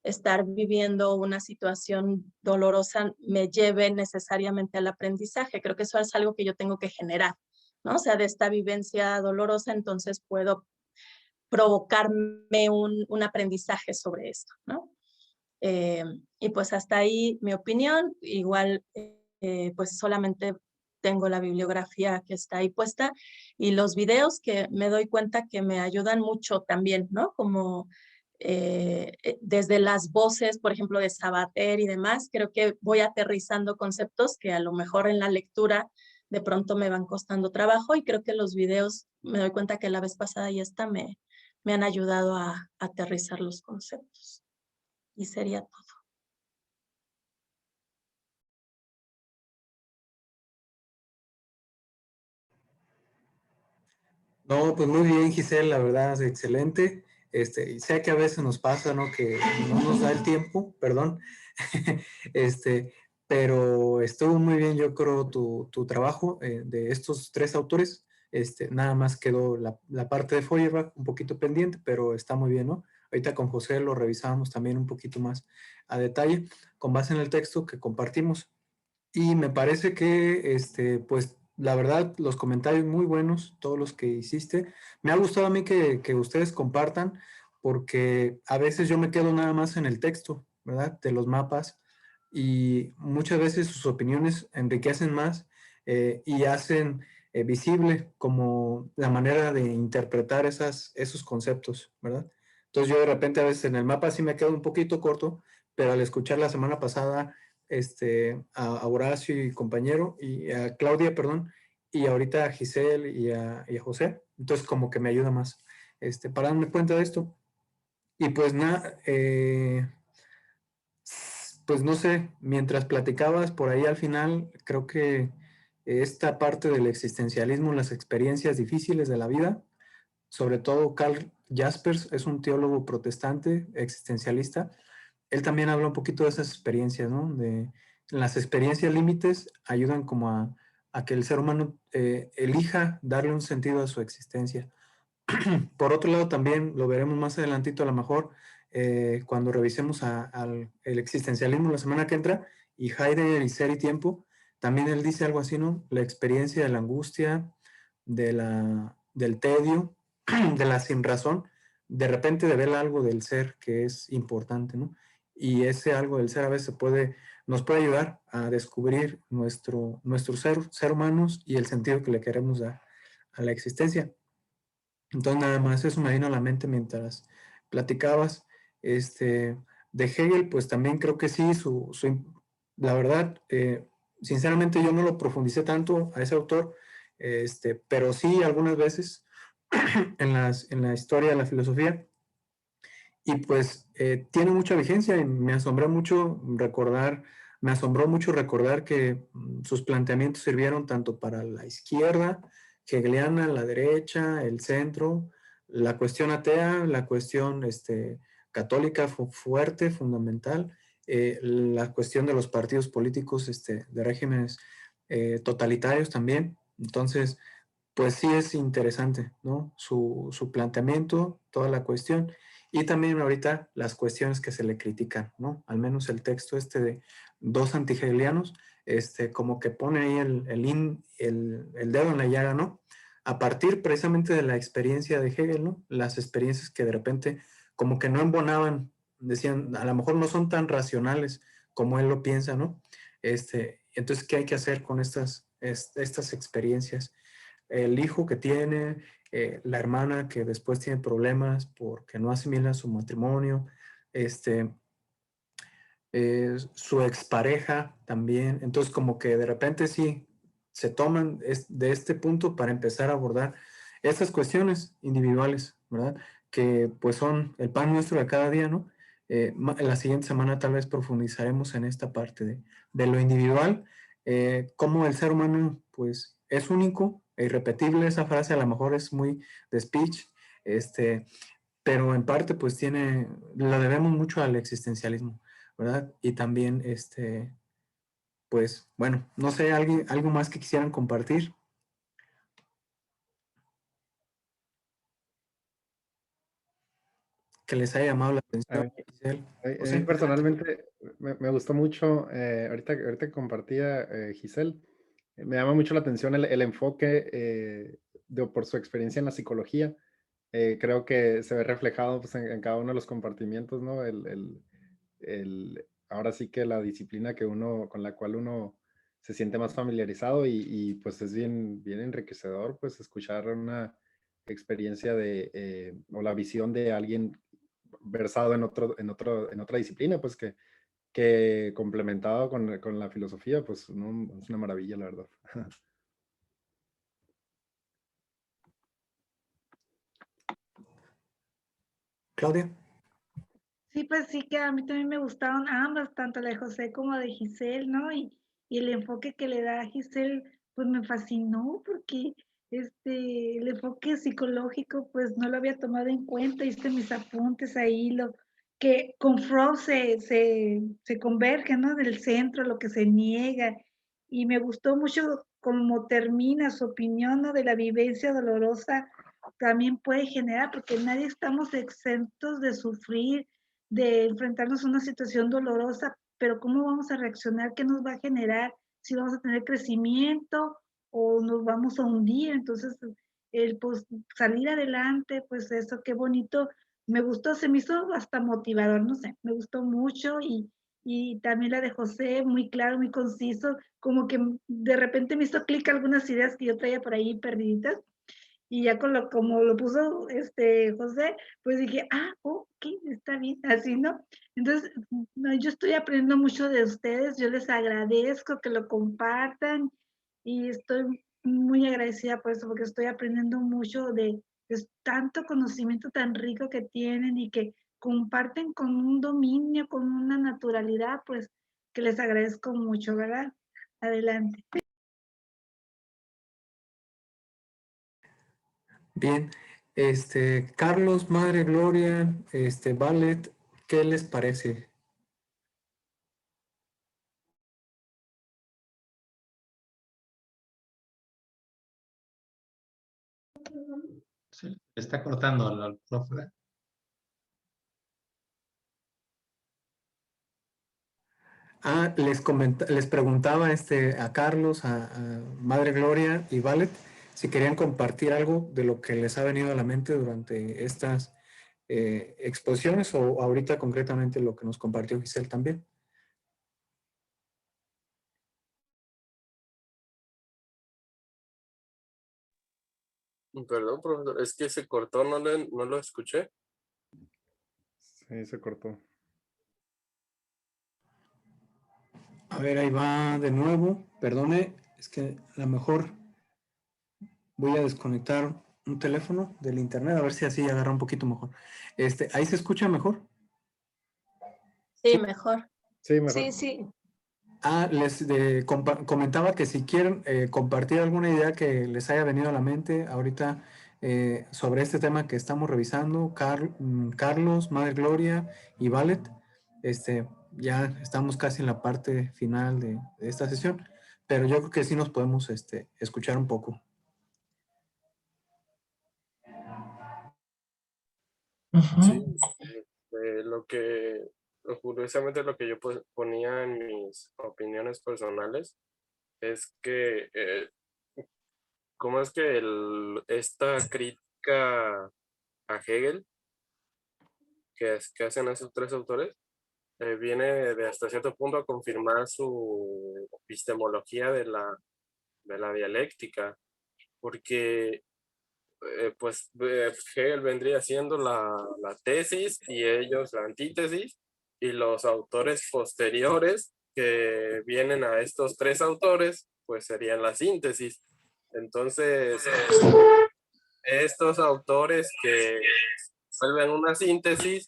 estar viviendo una situación dolorosa me lleve necesariamente al aprendizaje. Creo que eso es algo que yo tengo que generar, ¿no? O sea, de esta vivencia dolorosa, entonces puedo provocarme un aprendizaje sobre esto, ¿no? Y pues hasta ahí mi opinión. Igual, pues solamente tengo la bibliografía que está ahí puesta y los videos que me doy cuenta que me ayudan mucho también, ¿no? Como desde las voces, por ejemplo, de Sabater y demás, creo que voy aterrizando conceptos que a lo mejor en la lectura de pronto me van costando trabajo, y creo que los videos me doy cuenta que la vez pasada y esta me han ayudado a aterrizar los conceptos. Y sería todo. No, pues muy bien, Giselle, la verdad es excelente. Y sé que a veces nos pasa, ¿no? Que no nos da el tiempo, perdón. este, pero estuvo muy bien, yo creo, tu trabajo de estos 3 autores. Nada más quedó la parte de Feuerbach un poquito pendiente, pero está muy bien, ¿no? Ahorita con José lo revisamos también un poquito más a detalle, con base en el texto que compartimos. Y me parece que, pues, la verdad, los comentarios muy buenos, todos los que hiciste. Me ha gustado a mí que ustedes compartan, porque a veces yo me quedo nada más en el texto, ¿verdad? De los mapas, y muchas veces sus opiniones enriquecen más y hacen visible como la manera de interpretar esos conceptos, ¿verdad? Entonces yo de repente a veces en el mapa sí me quedo un poquito corto, pero al escuchar la semana pasada a Horacio y compañero, y a Claudia, perdón, y ahorita a Giselle y a José. Entonces, como que me ayuda más para darme cuenta de esto. Y pues nada, pues no sé, mientras platicabas por ahí al final, creo que esta parte del existencialismo, las experiencias difíciles de la vida, sobre todo Karl Jaspers es un teólogo protestante, existencialista. Él también habla un poquito de esas experiencias, ¿no? De las experiencias límites ayudan como a que el ser humano elija darle un sentido a su existencia. Por otro lado, también lo veremos más adelantito, a lo mejor, cuando revisemos el existencialismo la semana que entra, y Heidegger y Ser y Tiempo, también él dice algo así, ¿no? La experiencia de la angustia, del tedio, de la sinrazón, de repente de ver algo del ser que es importante, ¿no? Y ese algo del ser a veces nos puede ayudar a descubrir nuestro ser humanos y el sentido que le queremos dar a la existencia. Entonces, nada más eso me vino a la mente mientras platicabas. De Hegel, pues también creo que sí, la verdad, sinceramente yo no lo profundicé tanto a ese autor, pero sí algunas veces en la historia de la filosofía. Y pues tiene mucha vigencia y me asombró mucho recordar que sus planteamientos sirvieron tanto para la izquierda hegeliana, la derecha, el centro, la cuestión atea, la cuestión católica fuerte, fundamental, la cuestión de los partidos políticos de regímenes totalitarios también. Entonces, pues sí es interesante, ¿no? Su planteamiento, toda la cuestión, y también ahorita las cuestiones que se le critican, ¿no? Al menos el texto de dos antihegelianos, como que pone ahí el dedo en la llaga, ¿no? A partir precisamente de la experiencia de Hegel, ¿no? Las experiencias que de repente como que no embonaban, decían, a lo mejor no son tan racionales como él lo piensa, ¿no? Entonces, ¿qué hay que hacer con estas experiencias? El hijo que tiene, la hermana que después tiene problemas porque no asimila su matrimonio, su expareja también. Entonces, como que de repente sí se toman de este punto para empezar a abordar estas cuestiones individuales, ¿verdad? Que pues son el pan nuestro de cada día, ¿no? La siguiente semana tal vez profundizaremos en esta parte de lo individual, cómo el ser humano pues es único e irrepetible. Esa frase a lo mejor es muy de speech, pero en parte pues la debemos mucho al existencialismo, ¿verdad? Y también pues bueno, no sé, algo más que quisieran compartir. Que les haya llamado la A atención, mí, Giselle. a mí José, adelante. personalmente me gustó mucho, ahorita que compartía Giselle, me llama mucho la atención el enfoque por su experiencia en la psicología. Creo que se ve reflejado pues, en cada uno de los compartimientos, ¿no? Ahora sí que la disciplina con la cual uno se siente más familiarizado pues es bien enriquecedor pues escuchar una experiencia o la visión de alguien versado en otra disciplina, pues que complementado con la filosofía, pues no, es una maravilla, la verdad. Claudia. Sí, pues sí que a mí también me gustaron ambas, tanto la de José como de Giselle, ¿no? Y el enfoque que le da a Giselle, pues me fascinó porque el enfoque psicológico, pues no lo había tomado en cuenta, hice mis apuntes ahí, lo que con Freud se converge, ¿no? Del centro, lo que se niega, y me gustó mucho cómo termina su opinión, ¿no? De la vivencia dolorosa también puede generar, porque nadie estamos exentos de sufrir, de enfrentarnos a una situación dolorosa, pero ¿cómo vamos a reaccionar? ¿Qué nos va a generar? Si vamos a tener crecimiento o nos vamos a hundir. Entonces, pues, salir adelante, pues eso, qué bonito. Me gustó, se me hizo hasta motivador, no sé, me gustó mucho y también la de José, muy claro, muy conciso, como que de repente me hizo clic algunas ideas que yo traía por ahí perdiditas y ya como lo puso José, pues dije, ok, está bien, así, ¿no? Entonces, no, yo estoy aprendiendo mucho de ustedes, yo les agradezco que lo compartan y estoy muy agradecida por eso, porque estoy aprendiendo mucho de tanto conocimiento tan rico que tienen y que comparten con un dominio, con una naturalidad, pues que les agradezco mucho, ¿verdad? Adelante. Bien. Carlos, Madre Gloria, Ballet, ¿qué les parece? Sí, está cortando al profe. Les preguntaba a Carlos, a Madre Gloria y Ballet si querían compartir algo de lo que les ha venido a la mente durante estas exposiciones o ahorita concretamente lo que nos compartió Giselle también. Perdón, profesor, es que se cortó, no lo escuché. Sí, se cortó. A ver, ahí va de nuevo. Perdone, es que a lo mejor voy a desconectar un teléfono del internet a ver si así agarra un poquito mejor. ¿Ahí se escucha mejor? Sí, mejor. Sí, mejor. Sí, sí. Les comentaba que si quieren compartir alguna idea que les haya venido a la mente ahorita sobre este tema que estamos revisando, Carlos, Madre Gloria y Ballet, ya estamos casi en la parte final de esta sesión, pero yo creo que sí nos podemos escuchar un poco. Sí, curiosamente lo que yo ponía en mis opiniones personales es que, ¿cómo es que esta crítica a Hegel que hacen esos tres autores viene de hasta cierto punto a confirmar su epistemología de la dialéctica? Porque Hegel vendría siendo la tesis y ellos la antítesis, y los autores posteriores que vienen a estos tres autores, pues serían la síntesis. Entonces, estos autores que vuelven una síntesis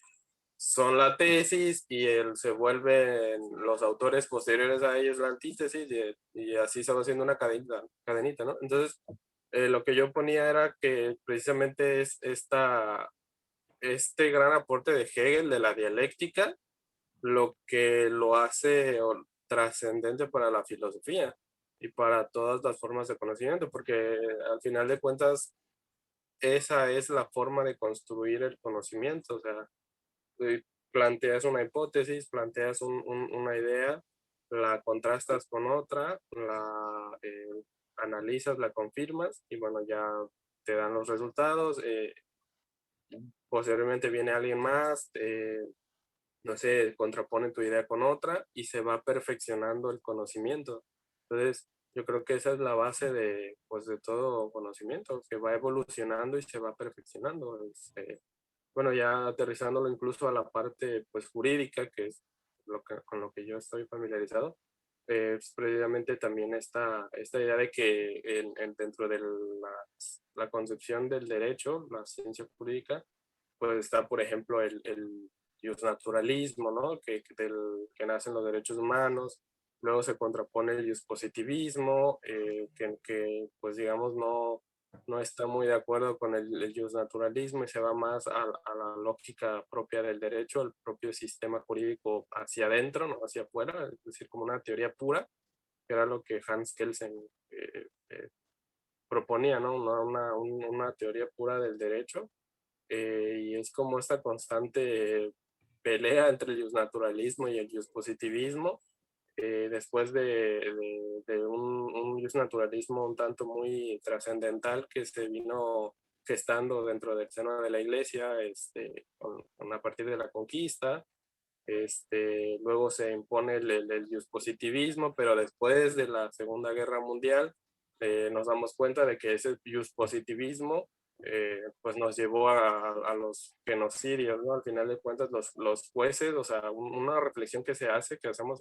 son la tesis y se vuelven los autores posteriores a ellos la antítesis y así se va haciendo una cadenita, ¿no? Entonces, lo que yo ponía era que precisamente es este gran aporte de Hegel de la dialéctica lo que lo hace trascendente para la filosofía y para todas las formas de conocimiento, porque al final de cuentas esa es la forma de construir el conocimiento. O sea, planteas una hipótesis, planteas una idea, la contrastas con otra, la analizas, la confirmas y bueno, ya te dan los resultados. Posteriormente viene alguien más, no sé, contrapone tu idea con otra y se va perfeccionando el conocimiento. Entonces, yo creo que esa es la base de, pues, de todo conocimiento, que va evolucionando y se va perfeccionando. Bueno, ya aterrizándolo incluso a la parte, pues, jurídica, que es con lo que yo estoy familiarizado, es precisamente también esta idea de que dentro de la concepción del derecho, la ciencia jurídica, pues está, por ejemplo, el justnaturalismo, ¿no? Que nacen los derechos humanos. Luego se contrapone el justpositivismo, que, pues, digamos, no está muy de acuerdo con el justnaturalismo y se va más a la lógica propia del derecho, al propio sistema jurídico hacia adentro, no hacia afuera, es decir, como una teoría pura, que era lo que Hans Kelsen proponía, ¿no? Una teoría pura del derecho. Y es como esta constante pelea entre el justnaturalismo y el justpositivismo, después de un justnaturalismo un tanto muy trascendental que se vino gestando dentro del seno de la iglesia, a partir de la conquista. Luego se impone el justpositivismo, pero después de la Segunda Guerra Mundial nos damos cuenta de que ese justpositivismo pues nos llevó a los genocidios, ¿no? Al final de cuentas, los jueces, o sea, una reflexión que hacemos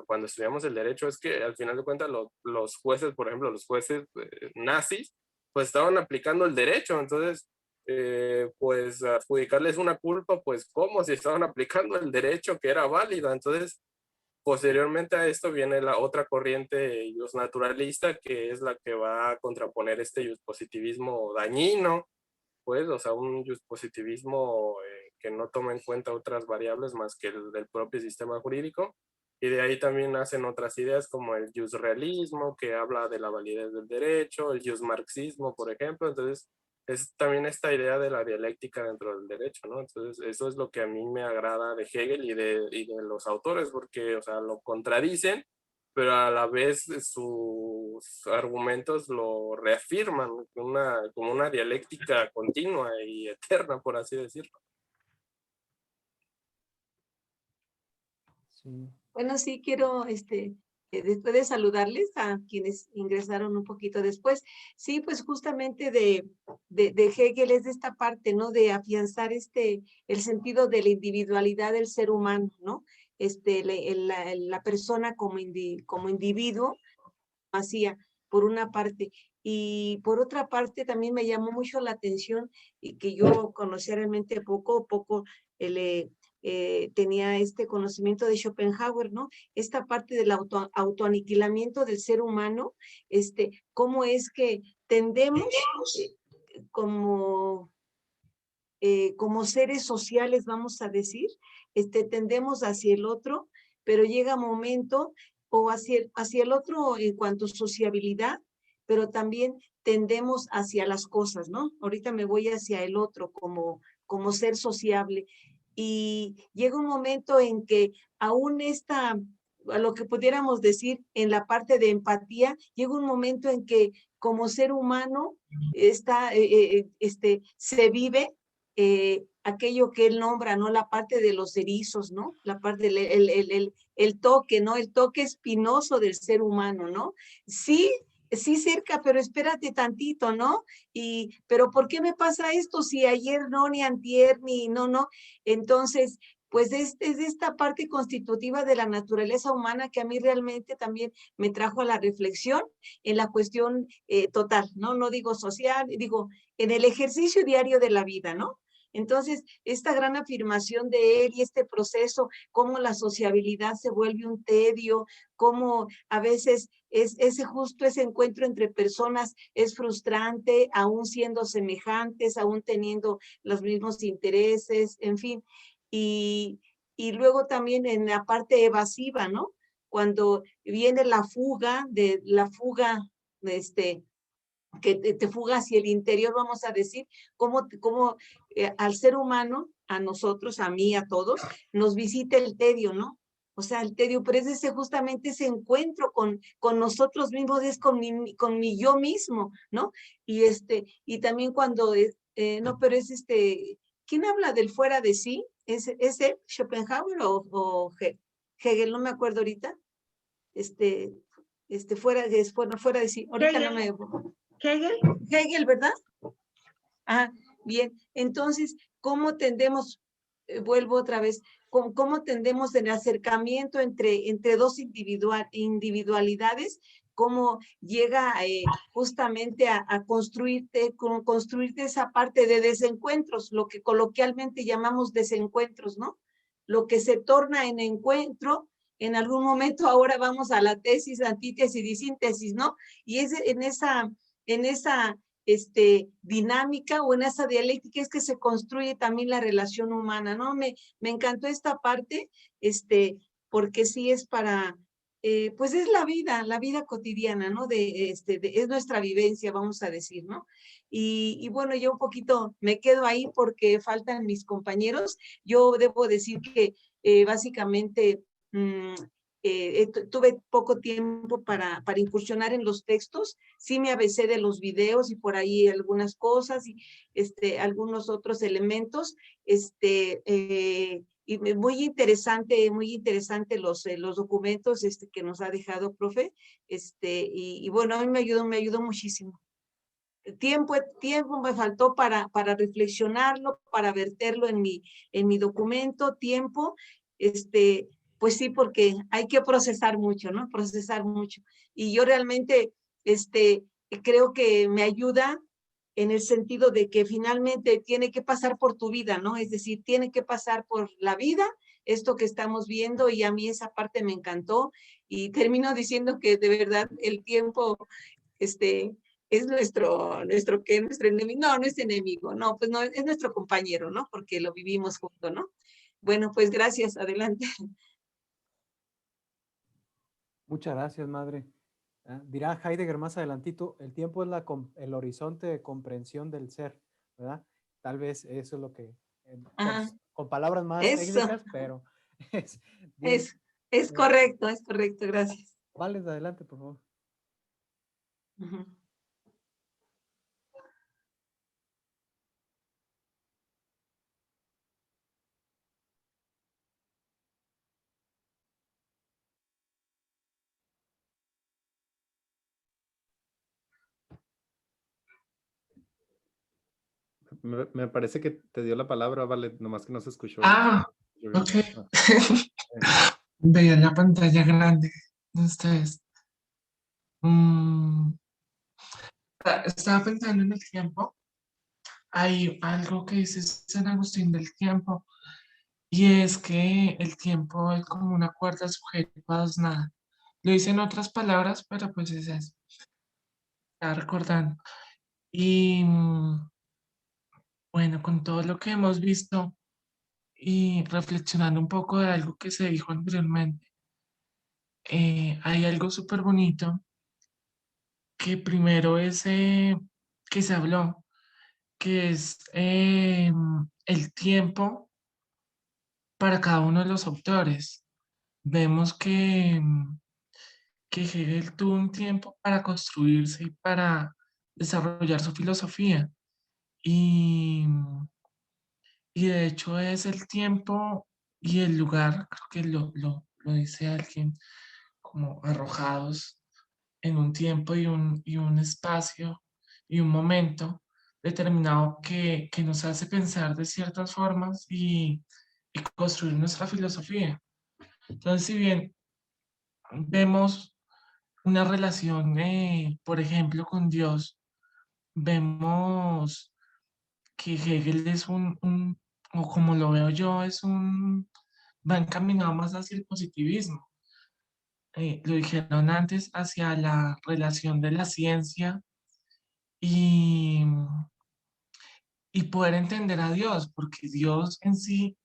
cuando estudiamos el derecho, es que al final de cuentas los jueces, por ejemplo, los jueces nazis, pues estaban aplicando el derecho. Entonces, pues adjudicarles una culpa, pues como si estaban aplicando el derecho que era válido. Entonces, posteriormente a esto viene la otra corriente justnaturalista, que es la que va a contraponer este justpositivismo dañino, pues, o sea, un justpositivismo que no toma en cuenta otras variables más que el del propio sistema jurídico. Y de ahí también nacen otras ideas como el justrealismo, que habla de la validez del derecho, el justmarxismo, por ejemplo. Entonces, es también esta idea de la dialéctica dentro del derecho, ¿no? Entonces, eso es lo que a mí me agrada de Hegel y de los autores, porque, o sea, lo contradicen, pero a la vez sus argumentos lo reafirman, como una dialéctica continua y eterna, por así decirlo. Sí. Bueno, sí quiero, después de saludarles a quienes ingresaron un poquito después, sí, pues justamente de Hegel es de esta parte, ¿no? De afianzar el sentido de la individualidad del ser humano, ¿no? La persona como individuo, hacía, por una parte. Y por otra parte, también me llamó mucho la atención y que yo conocía realmente poco tenía este conocimiento de Schopenhauer, ¿no? Esta parte del autoaniquilamiento del ser humano, cómo es que tendemos como seres sociales, vamos a decir, tendemos hacia el otro, pero llega un momento, o hacia el otro en cuanto a sociabilidad, pero también tendemos hacia las cosas, ¿no? Ahorita me voy hacia el otro como ser sociable. Y llega un momento en que aún a lo que pudiéramos decir en la parte de empatía, llega un momento en que como ser humano se vive aquello que él nombra, ¿no? La parte de los erizos, ¿no? La parte el toque, ¿no? El toque espinoso del ser humano, ¿no? Sí, sí cerca, pero espérate tantito, ¿no? Pero ¿por qué me pasa esto si ayer no, ni antier, ni no? Entonces, pues es esta parte constitutiva de la naturaleza humana que a mí realmente también me trajo a la reflexión en la cuestión total, ¿no? No digo social, digo en el ejercicio diario de la vida, ¿no? Entonces, esta gran afirmación de él y este proceso, cómo la sociabilidad se vuelve un tedio, cómo a veces ese encuentro entre personas es frustrante, aún siendo semejantes, aún teniendo los mismos intereses, en fin. Y y luego también en la parte evasiva, ¿no? Cuando viene la fuga, que te fuga hacia el interior, vamos a decir, cómo al ser humano, a nosotros, a mí, a todos, nos visita el tedio, ¿no? O sea, el tedio, pero es justamente ese encuentro con nosotros mismos, es con mi yo mismo, ¿no? Y también cuando, no, pero es ¿quién habla del fuera de sí? ¿Es él, Schopenhauer o Hegel? No me acuerdo ahorita. Fuera de sí. Ahorita no me... Hegel, ¿verdad? Ah, bien. Entonces, ¿cómo tendemos, vuelvo otra vez, cómo tendemos en el acercamiento entre dos individualidades, cómo llega justamente a construirte esa parte de desencuentros, lo que coloquialmente llamamos desencuentros, ¿no? Lo que se torna en encuentro, en algún momento ahora vamos a la tesis, antítesis y síntesis, ¿no? Y es en esa dinámica o en esa dialéctica es que se construye también la relación humana, ¿no? Me encantó esta parte, porque sí es para, pues es la vida cotidiana, ¿no? Es nuestra vivencia, vamos a decir, ¿no? Y bueno, yo un poquito me quedo ahí porque faltan mis compañeros. Yo debo decir que básicamente tuve poco tiempo para incursionar en los textos, sí me avesé de los videos y por ahí algunas cosas y algunos otros elementos, y muy interesante los documentos que nos ha dejado, profe, y bueno, a mí me ayudó muchísimo. Tiempo me faltó para reflexionarlo, para verterlo en mi documento, tiempo, pues sí, porque hay que procesar mucho, ¿no? Procesar mucho. Y yo realmente, creo que me ayuda en el sentido de que finalmente tiene que pasar por tu vida, ¿no? Es decir, tiene que pasar por la vida, esto que estamos viendo, y a mí esa parte me encantó, y termino diciendo que de verdad el tiempo, es nuestro enemigo, no es enemigo, no, pues no, es nuestro compañero, ¿no? Porque lo vivimos juntos, ¿no? Bueno, pues gracias, adelante. Muchas gracias, madre. Dirá Heidegger más adelantito, el tiempo es el horizonte de comprensión del ser, ¿verdad? Tal vez eso es lo que, con palabras más técnicas, pero es correcto, gracias. Vale, adelante, por favor. Me parece que te dio la palabra, Vale, nomás que no se escuchó. Ok. Veía la pantalla grande de ustedes. Estaba pensando en el tiempo. Hay algo que dice San Agustín del tiempo, y es que el tiempo es como una cuerda sujeta a dos nada. Lo dice en otras palabras, pero pues es eso. Estaba recordando. Y bueno, con todo lo que hemos visto y reflexionando un poco de algo que se dijo anteriormente, hay algo súper bonito que primero es que se habló, que es el tiempo para cada uno de los autores. Vemos que Hegel tuvo un tiempo para construirse y para desarrollar su filosofía. Y de hecho es el tiempo y el lugar, creo que lo dice alguien, como arrojados en un tiempo y un espacio y un momento determinado que nos hace pensar de ciertas formas y construir nuestra filosofía. Entonces, si bien vemos una relación, por ejemplo, con Dios, vemos que Hegel es o como lo veo yo, va encaminado más hacia el positivismo. Lo dijeron antes, hacia la relación de la ciencia y poder entender a Dios, porque Dios en sí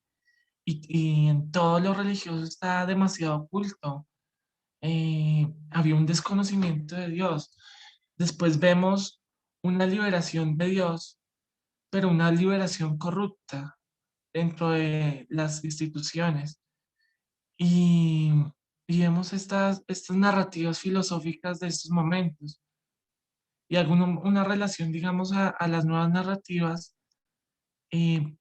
y en todo lo religioso está demasiado oculto. Había un desconocimiento de Dios. Después vemos una liberación de Dios, pero una liberación corrupta dentro de las instituciones. Y, y vemos estas narrativas filosóficas de estos momentos y una relación, digamos, a las nuevas narrativas eh,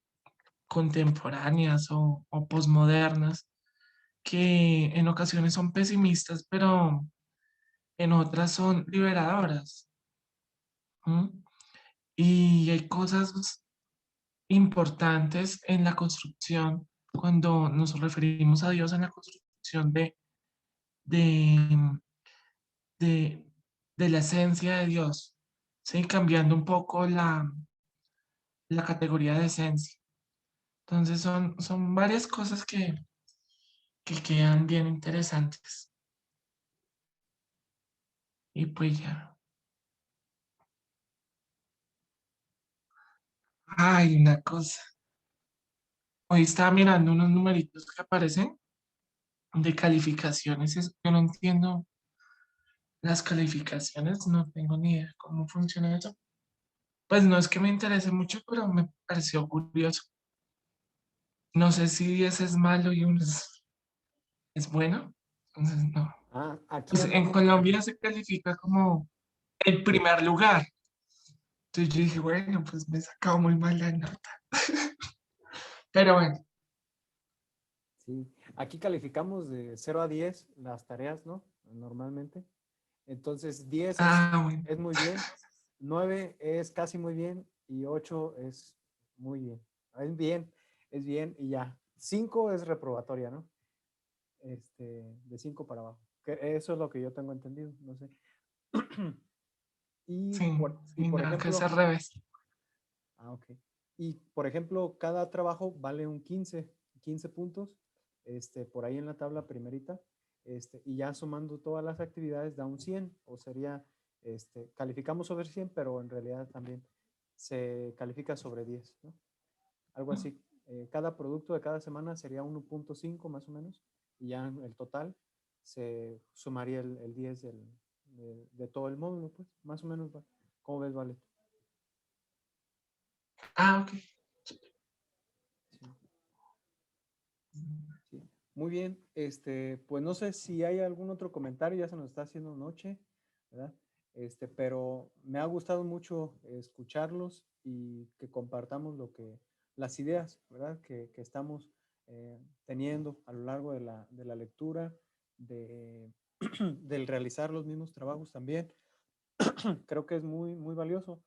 contemporáneas o posmodernas, que en ocasiones son pesimistas, pero en otras son liberadoras. ¿M? Y hay cosas importantes en la construcción cuando nos referimos a Dios en la construcción de, de, de la esencia de Dios, ¿sí? Cambiando un poco la categoría de esencia. Entonces son varias cosas que quedan bien interesantes. Y pues ya. Hay una cosa. Hoy estaba mirando unos numeritos que aparecen de calificaciones. Yo no entiendo las calificaciones, no tengo ni idea cómo funciona eso. Pues no es que me interese mucho, pero me pareció curioso. No sé si 10 es malo y 1 es bueno. Entonces, no. Aquí Pues en andamos. Colombia se califica como el primer lugar. Entonces yo dije, bueno, pues me he sacado muy mal la nota. Pero bueno. Sí, aquí calificamos de 0 a 10 las tareas, ¿no? Normalmente. Entonces 10 Bueno. es muy bien, 9 es casi muy bien y 8 es muy bien. Es bien y ya. 5 es reprobatoria, ¿no? De 5 para abajo. Eso es lo que yo tengo entendido, no sé. Y Sí, por nada, que ejemplo, es al revés. ok. Y por ejemplo, cada trabajo vale un 15 puntos, por ahí en la tabla primerita, y ya sumando todas las actividades da un 100, o sería, calificamos sobre 100, pero en realidad también se califica sobre 10, ¿no? Algo así. Cada producto de cada semana sería 1.5 más o menos, y ya en el total se sumaría el 10 de todo el módulo, pues, más o menos. ¿Cómo ves, Vale? Ok. Sí. Muy bien, pues no sé si hay algún otro comentario, ya se nos está haciendo noche, ¿verdad? Pero me ha gustado mucho escucharlos y que compartamos las ideas, ¿verdad? Que estamos teniendo a lo largo de la lectura, del realizar los mismos trabajos también. Creo que es muy, muy valioso.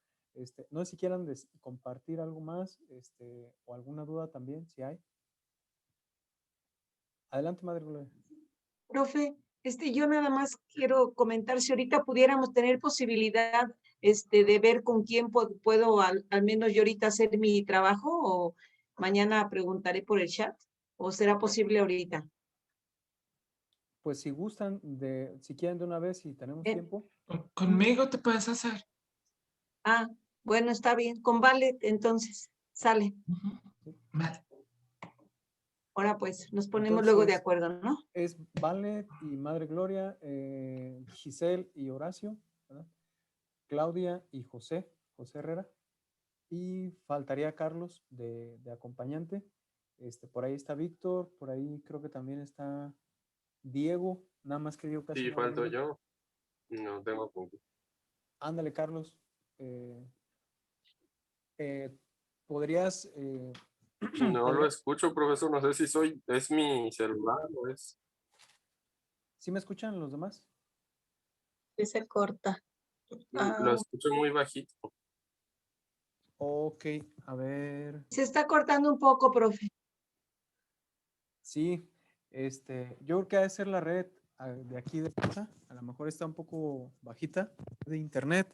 No sé si quieran compartir algo más, o alguna duda también, si hay. Adelante, Madre Gloria. Profe, yo nada más quiero comentar si ahorita pudiéramos tener posibilidad, de ver con quién puedo al menos yo ahorita hacer mi trabajo, o mañana preguntaré por el chat, o será posible ahorita. Pues si gustan, si quieren de una vez, si tenemos tiempo. Conmigo te puedes hacer. Bueno, está bien. Con Vale, entonces, sale. Vale. Ahora pues, nos ponemos luego de acuerdo, ¿no? Es Vale y Madre Gloria, Giselle y Horacio, ¿verdad? Claudia y José Herrera. Y faltaría Carlos de acompañante. Por ahí está Víctor, por ahí creo que también está Diego, nada más que Diego casi Sí, no falto venía. yo. No tengo punto. Ándale, Carlos. ¿Podrías? No lo escucho, profesor. No sé si es mi celular o es. ¿Sí me escuchan los demás? Sí se corta. Lo escucho muy bajito. Ok, a ver. Se está cortando un poco, profe. Sí, yo creo que ha de ser la red de aquí de casa. A lo mejor está un poco bajita de internet.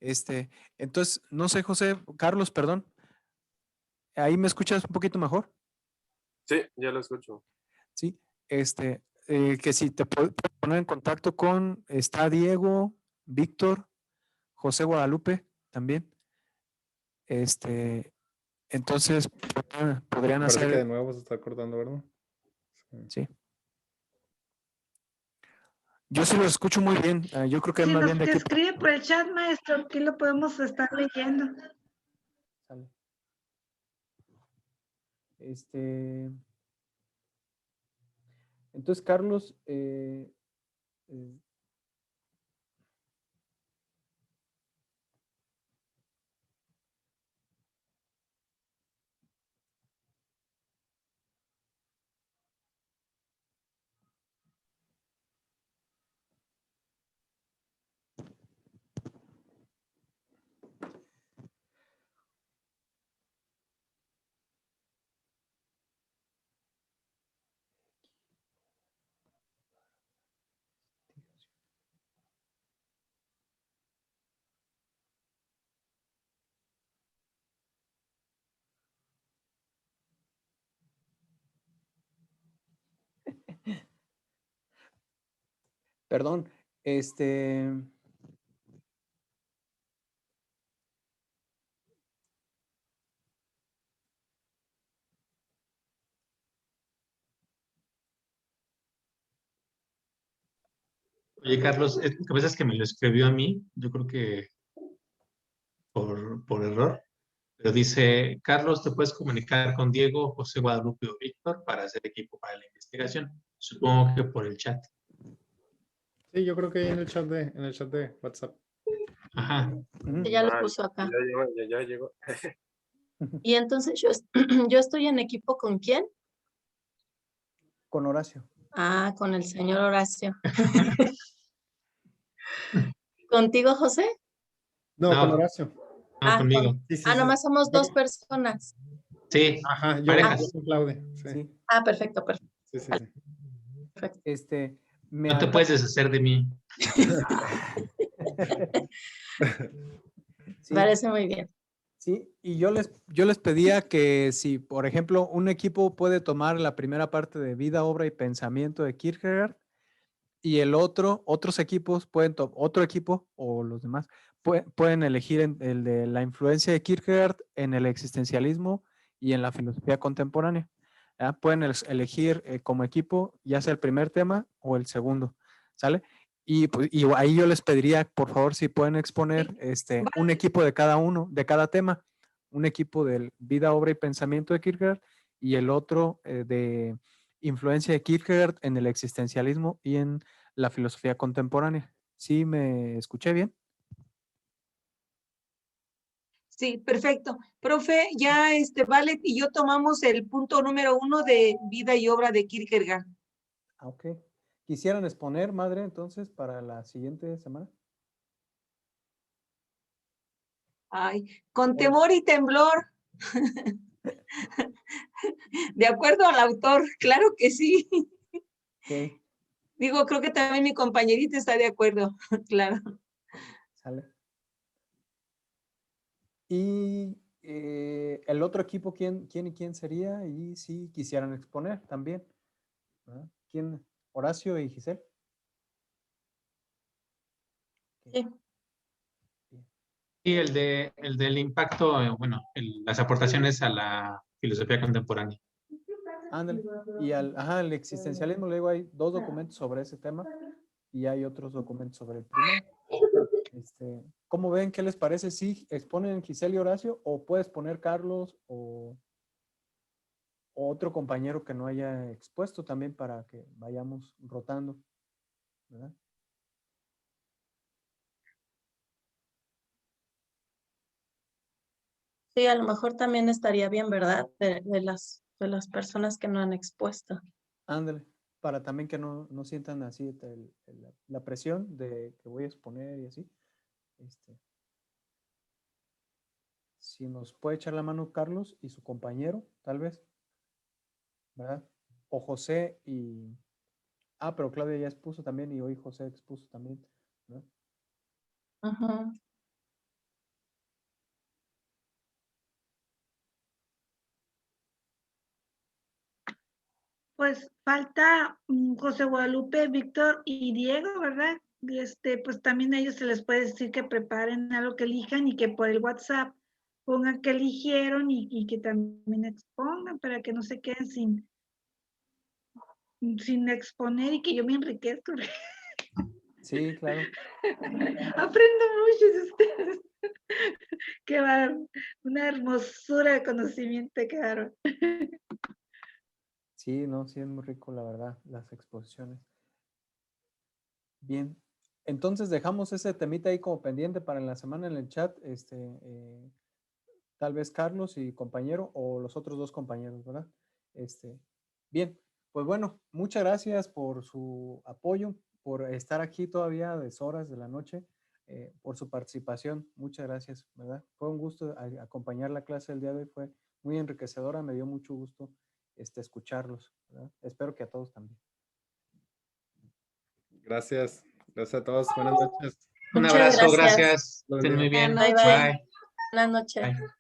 Entonces, no sé, Carlos, perdón. ¿Ahí me escuchas un poquito mejor? Sí, ya lo escucho. Sí, que si te puedo poner en contacto está Diego, Víctor, José Guadalupe también. Entonces, podrían Parece que de hacer... nuevo se está cortando, ¿verdad? Sí. Yo sí lo escucho muy bien. Yo creo que Si más nos bien de aquí... escribe por el chat, maestro, aquí lo podemos estar leyendo. Sale. Entonces, Carlos, perdón, Oye, Carlos, lo que pasa es que me lo escribió a mí, yo creo que por error, pero dice, Carlos, te puedes comunicar con Diego, José Guadalupe o Víctor para hacer equipo para la investigación. Supongo que por el chat. Sí, yo creo que ahí en el chat de WhatsApp. Ajá. Ya lo puso acá. Ya llegó. Y entonces yo estoy en equipo ¿con quién? con Horacio. Ah, con el señor Horacio. ¿Contigo, José? No, con Horacio. No, conmigo. Nomás somos 2 personas. Sí, Ajá, yo parejas. con Claudia. Sí. Sí. Ah, perfecto, perfecto. Sí. Perfecto. No te puedes deshacer de mí. Sí. Parece muy bien. Sí, y yo les pedía que si, por ejemplo, un equipo puede tomar la primera parte de vida, obra y pensamiento de Kierkegaard y otros equipos otro equipo o los demás pueden elegir el de la influencia de Kierkegaard en el existencialismo y en la filosofía contemporánea. Pueden elegir como equipo ya sea el primer tema o el segundo, ¿sale? Y ahí yo les pediría, por favor, si pueden exponer un equipo de cada tema, un equipo de vida, obra y pensamiento de Kierkegaard y el otro de influencia de Kierkegaard en el existencialismo y en la filosofía contemporánea. ¿Sí me escuché bien? Sí, perfecto. Profe, ya Vale y yo tomamos el punto número 1 de vida y obra de Kierkegaard. Ok. ¿Quisieran exponer, madre, entonces, para la siguiente semana? Ay, con temor y temblor. De acuerdo al autor, claro que sí. Ok. Digo, creo que también mi compañerita está de acuerdo, claro. Sale. Y el otro equipo, ¿quién sería? Y si quisieran exponer también. ¿Verdad? ¿Quién? ¿Horacio y Giselle? Sí. Y el del impacto, las aportaciones a la filosofía contemporánea. Ándale. Y el existencialismo, le digo, hay 2 documentos sobre ese tema y hay otros documentos sobre el primero. ¿Cómo ven? ¿Qué les parece? ¿Sí exponen Giselle y Horacio o puedes poner Carlos o otro compañero que no haya expuesto también para que vayamos rotando? ¿Verdad? Sí, a lo mejor también estaría bien, ¿verdad? De las personas que no han expuesto. Ándale, para también que no sientan así la presión de que voy a exponer y así. Si nos puede echar la mano Carlos y su compañero, tal vez, ¿verdad? O José y... pero Claudia ya expuso también y hoy José expuso también, ¿verdad? Ajá. Pues falta José Guadalupe, Víctor y Diego, ¿verdad? Pues también a ellos se les puede decir que preparen algo que elijan y que por el WhatsApp pongan qué eligieron y que también expongan para que no se queden sin exponer y que yo me enriquezco. Sí, claro. Aprendo mucho de ustedes. Qué bárbaro. Una hermosura de conocimiento que daron. Sí, no, sí es muy rico, la verdad, las exposiciones. Bien, entonces dejamos ese temita ahí como pendiente para en la semana en el chat, tal vez Carlos y compañero o los otros dos compañeros, ¿verdad? Bien, pues bueno, muchas gracias por su apoyo, por estar aquí todavía a deshoras de la noche, por su participación. Muchas gracias, ¿verdad? Fue un gusto acompañar la clase del día de hoy, fue muy enriquecedora, me dio mucho gusto escucharlos, ¿verdad? Espero que a todos también. Gracias. Gracias a todos. Buenas noches. Un Muchas abrazo, gracias. gracias. Estén muy bien. Bye, bye. Bye. Buenas noches. Bye.